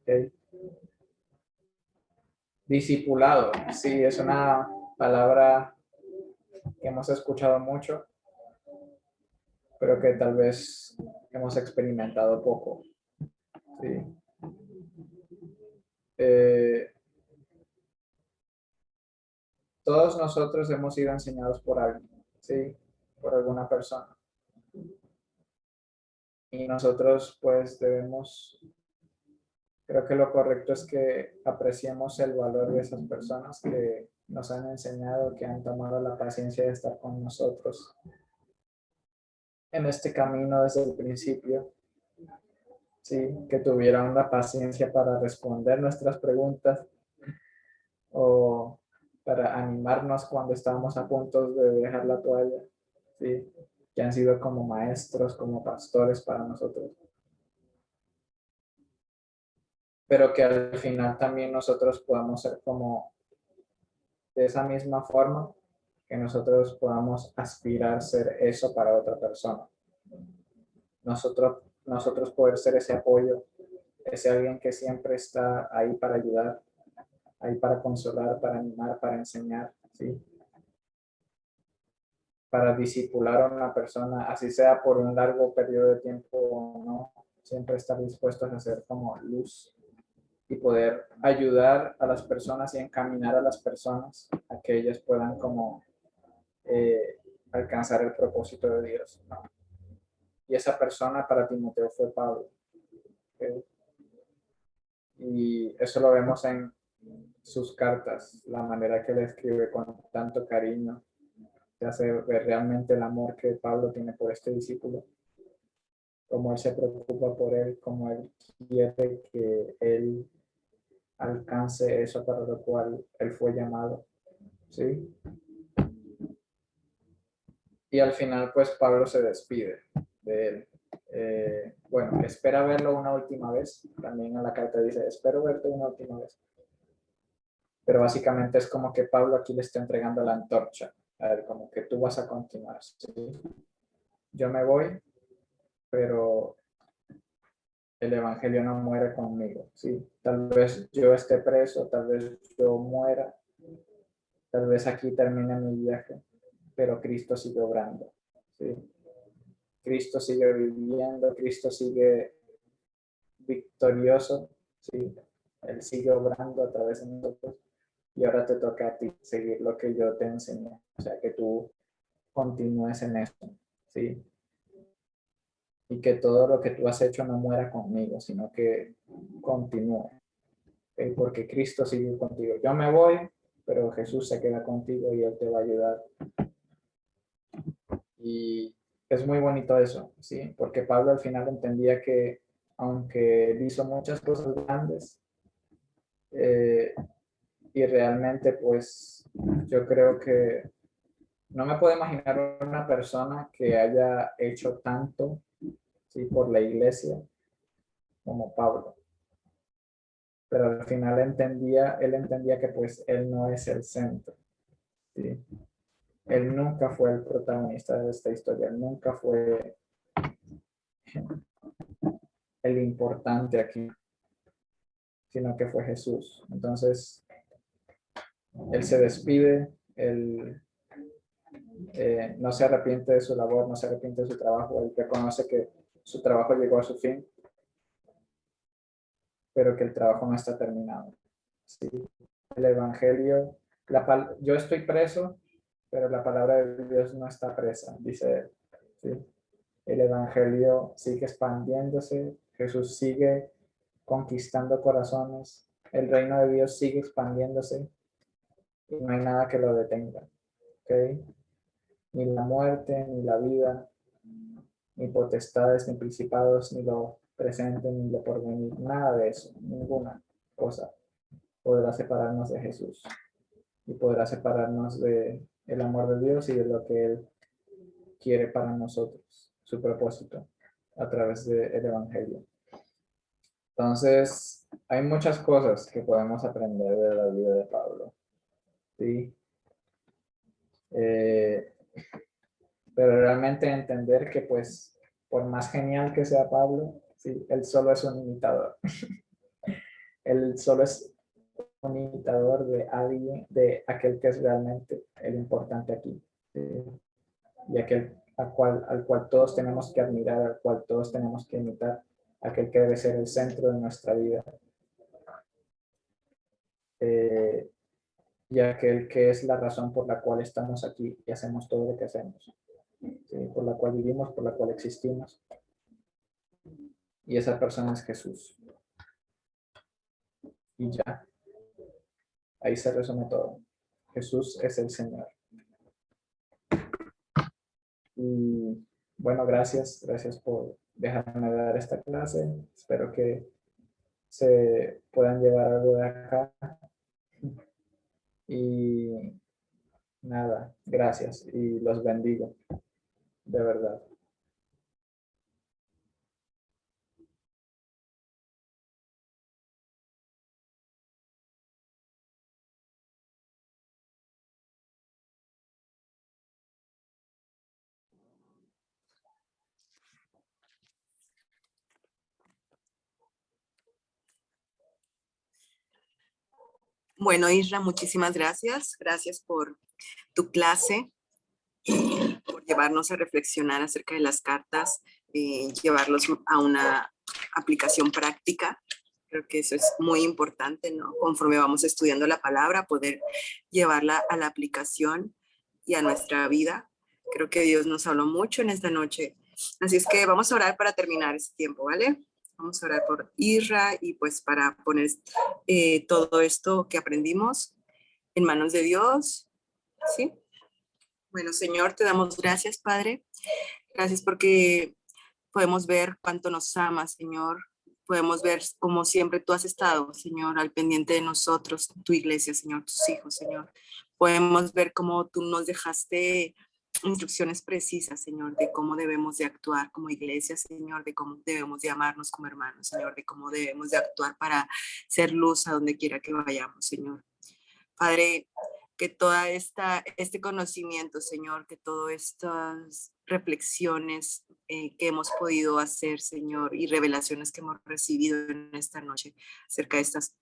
¿Okay? Discipulado, sí, es una palabra que hemos escuchado mucho, pero que tal vez hemos experimentado poco. ¿Sí? Eh, todos nosotros hemos sido enseñados por alguien, ¿sí? Por alguna persona. Y nosotros pues debemos, creo que lo correcto es que apreciemos el valor de esas personas que nos han enseñado, que han tomado la paciencia de estar con nosotros en este camino desde el principio, ¿sí? Que tuvieron la paciencia para responder nuestras preguntas o para animarnos cuando estábamos a punto de dejar la toalla, ¿sí? Que han sido como maestros, como pastores para nosotros. Pero que al final también nosotros podamos ser como de esa misma forma, que nosotros podamos aspirar a ser eso para otra persona. Nosotros poder ser ese apoyo, ese alguien que siempre está ahí para ayudar, ahí para consolar, para animar, para enseñar, ¿sí? Para discipular a una persona, así sea por un largo periodo de tiempo o no, siempre estar dispuestos a hacer como luz y poder ayudar a las personas y encaminar a las personas a que ellas puedan como alcanzar el propósito de Dios, ¿no? Y esa persona para Timoteo fue Pablo. ¿Okay? Y eso lo vemos en sus cartas, la manera que le escribe con tanto cariño, te hace ver realmente el amor que Pablo tiene por este discípulo, cómo él se preocupa por él, cómo él quiere que él alcance eso para lo cual él fue llamado, ¿sí? Y al final, pues Pablo se despide de él. Bueno, espera verlo una última vez. También en la carta dice, espero verte una última vez. Pero básicamente es como que Pablo aquí le está entregando la antorcha. A ver, como que tú vas a continuar, ¿sí? yo me voy, pero el evangelio no muere conmigo, ¿sí? Tal vez yo esté preso, tal vez yo muera, tal vez aquí termine mi viaje, pero Cristo sigue obrando, ¿sí? Cristo sigue viviendo, Cristo sigue victorioso, ¿sí? Él sigue obrando a través de nosotros y ahora te toca a ti seguir lo que yo te enseñé, o sea, que tú continúes en esto, ¿sí? Y que todo lo que tú has hecho no muera conmigo, sino que continúe, ¿okay? Porque Cristo sigue contigo. Yo me voy, pero Jesús se queda contigo y Él te va a ayudar. Y es muy bonito eso, ¿sí? Porque Pablo al final entendía que aunque él hizo muchas cosas grandes, eh, y realmente pues yo creo que no me puedo imaginar una persona que haya hecho tanto, ¿sí? Por la iglesia como Pablo. Pero al final él entendía que pues él no es el centro, ¿sí? Él nunca fue el protagonista de esta historia, él nunca fue el importante aquí, sino que fue Jesús. Entonces, él se despide, él no se arrepiente de su labor, no se arrepiente de su trabajo, él reconoce que su trabajo llegó a su fin, pero que el trabajo no está terminado, ¿sí? El Evangelio, yo estoy preso, pero la palabra de Dios no está presa, dice él, ¿sí? El Evangelio sigue expandiéndose, Jesús sigue conquistando corazones, el reino de Dios sigue expandiéndose y no hay nada que lo detenga, ¿ok? Ni la muerte, ni la vida, ni potestades, ni principados, ni lo presente, ni lo porvenir, nada de eso, ninguna cosa podrá separarnos de Jesús y podrá separarnos de el amor de Dios y de lo que Él quiere para nosotros, su propósito a través del Evangelio. Entonces, hay muchas cosas que podemos aprender de la vida de Pablo, ¿sí? Pero realmente entender que, pues, por más genial que sea Pablo, ¿sí? Él solo es un imitador. Él solo es un imitador de alguien, de aquel que es realmente el importante aquí, ¿sí? Y aquel al cual todos tenemos que admirar, al cual todos tenemos que imitar, aquel que debe ser el centro de nuestra vida. Y aquel que es la razón por la cual estamos aquí y hacemos todo lo que hacemos, ¿sí? Por la cual vivimos, por la cual existimos. Y esa persona es Jesús. Y ya, ahí se resume todo. Jesús es el Señor. Y bueno, gracias por dejarme dar esta clase. Espero que se puedan llevar algo de acá. Y nada, gracias y los bendigo, de verdad. Bueno, Isra, muchísimas gracias. Gracias por tu clase, por llevarnos a reflexionar acerca de las cartas, llevarlos a una aplicación práctica. Creo que eso es muy importante, ¿no? Conforme vamos estudiando la palabra, poder llevarla a la aplicación y a nuestra vida. Creo que Dios nos habló mucho en esta noche. Así es que vamos a orar para terminar este tiempo, ¿vale? Vamos a orar por Isra y pues para poner todo esto que aprendimos en manos de Dios, ¿sí? Bueno, Señor, te damos gracias, Padre. Gracias porque podemos ver cuánto nos amas, Señor. Podemos ver como siempre tú has estado, Señor, al pendiente de nosotros, tu iglesia, Señor, tus hijos, Señor. Podemos ver cómo tú nos dejaste instrucciones precisas, Señor, de cómo debemos de actuar como iglesia, Señor, de cómo debemos de amarnos como hermanos, Señor, de cómo debemos de actuar para ser luz a donde quiera que vayamos, Señor. Padre, que este conocimiento, Señor, que todas estas reflexiones que hemos podido hacer, Señor, y revelaciones que hemos recibido en esta noche acerca de estas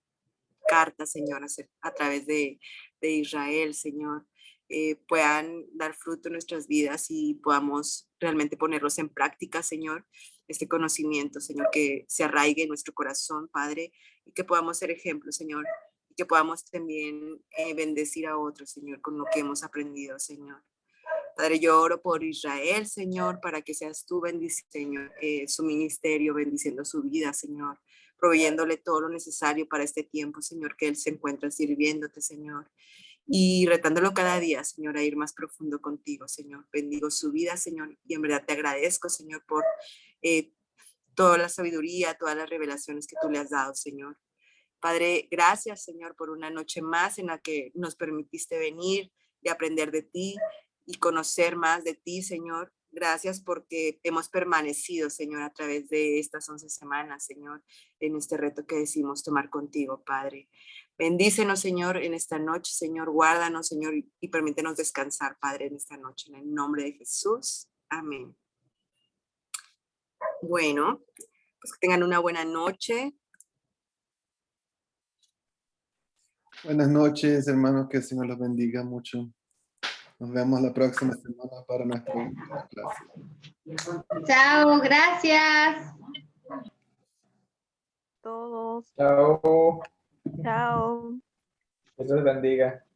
cartas, Señor, a través de Israel, Señor, puedan dar fruto en nuestras vidas y podamos realmente ponerlos en práctica, Señor, este conocimiento, Señor, que se arraigue en nuestro corazón, Padre, y que podamos ser ejemplo, Señor, y que podamos también bendecir a otros, Señor, con lo que hemos aprendido, Señor. Padre, yo oro por Israel, Señor, para que seas tú bendiciendo su ministerio, bendiciendo su vida, Señor, proveyéndole todo lo necesario para este tiempo, Señor, que él se encuentra sirviéndote, Señor, y retándolo cada día, Señor, a ir más profundo contigo, Señor. Bendigo su vida, Señor, y en verdad te agradezco, Señor, por toda la sabiduría, todas las revelaciones que tú le has dado, Señor. Padre, gracias, Señor, por una noche más en la que nos permitiste venir y aprender de ti y conocer más de ti, Señor. Gracias porque hemos permanecido, Señor, a través de estas 11 semanas, Señor, en este reto que decimos tomar contigo, Padre. Bendícenos, Señor, en esta noche, Señor. Guárdanos, Señor, y permítenos descansar, Padre, en esta noche. En el nombre de Jesús. Amén. Bueno, pues que tengan una buena noche. Buenas noches, hermanos, que el Señor los bendiga mucho. Nos vemos la próxima semana para nuestra última clase. Chao, gracias. Todos. Chao. Chao. Dios los bendiga.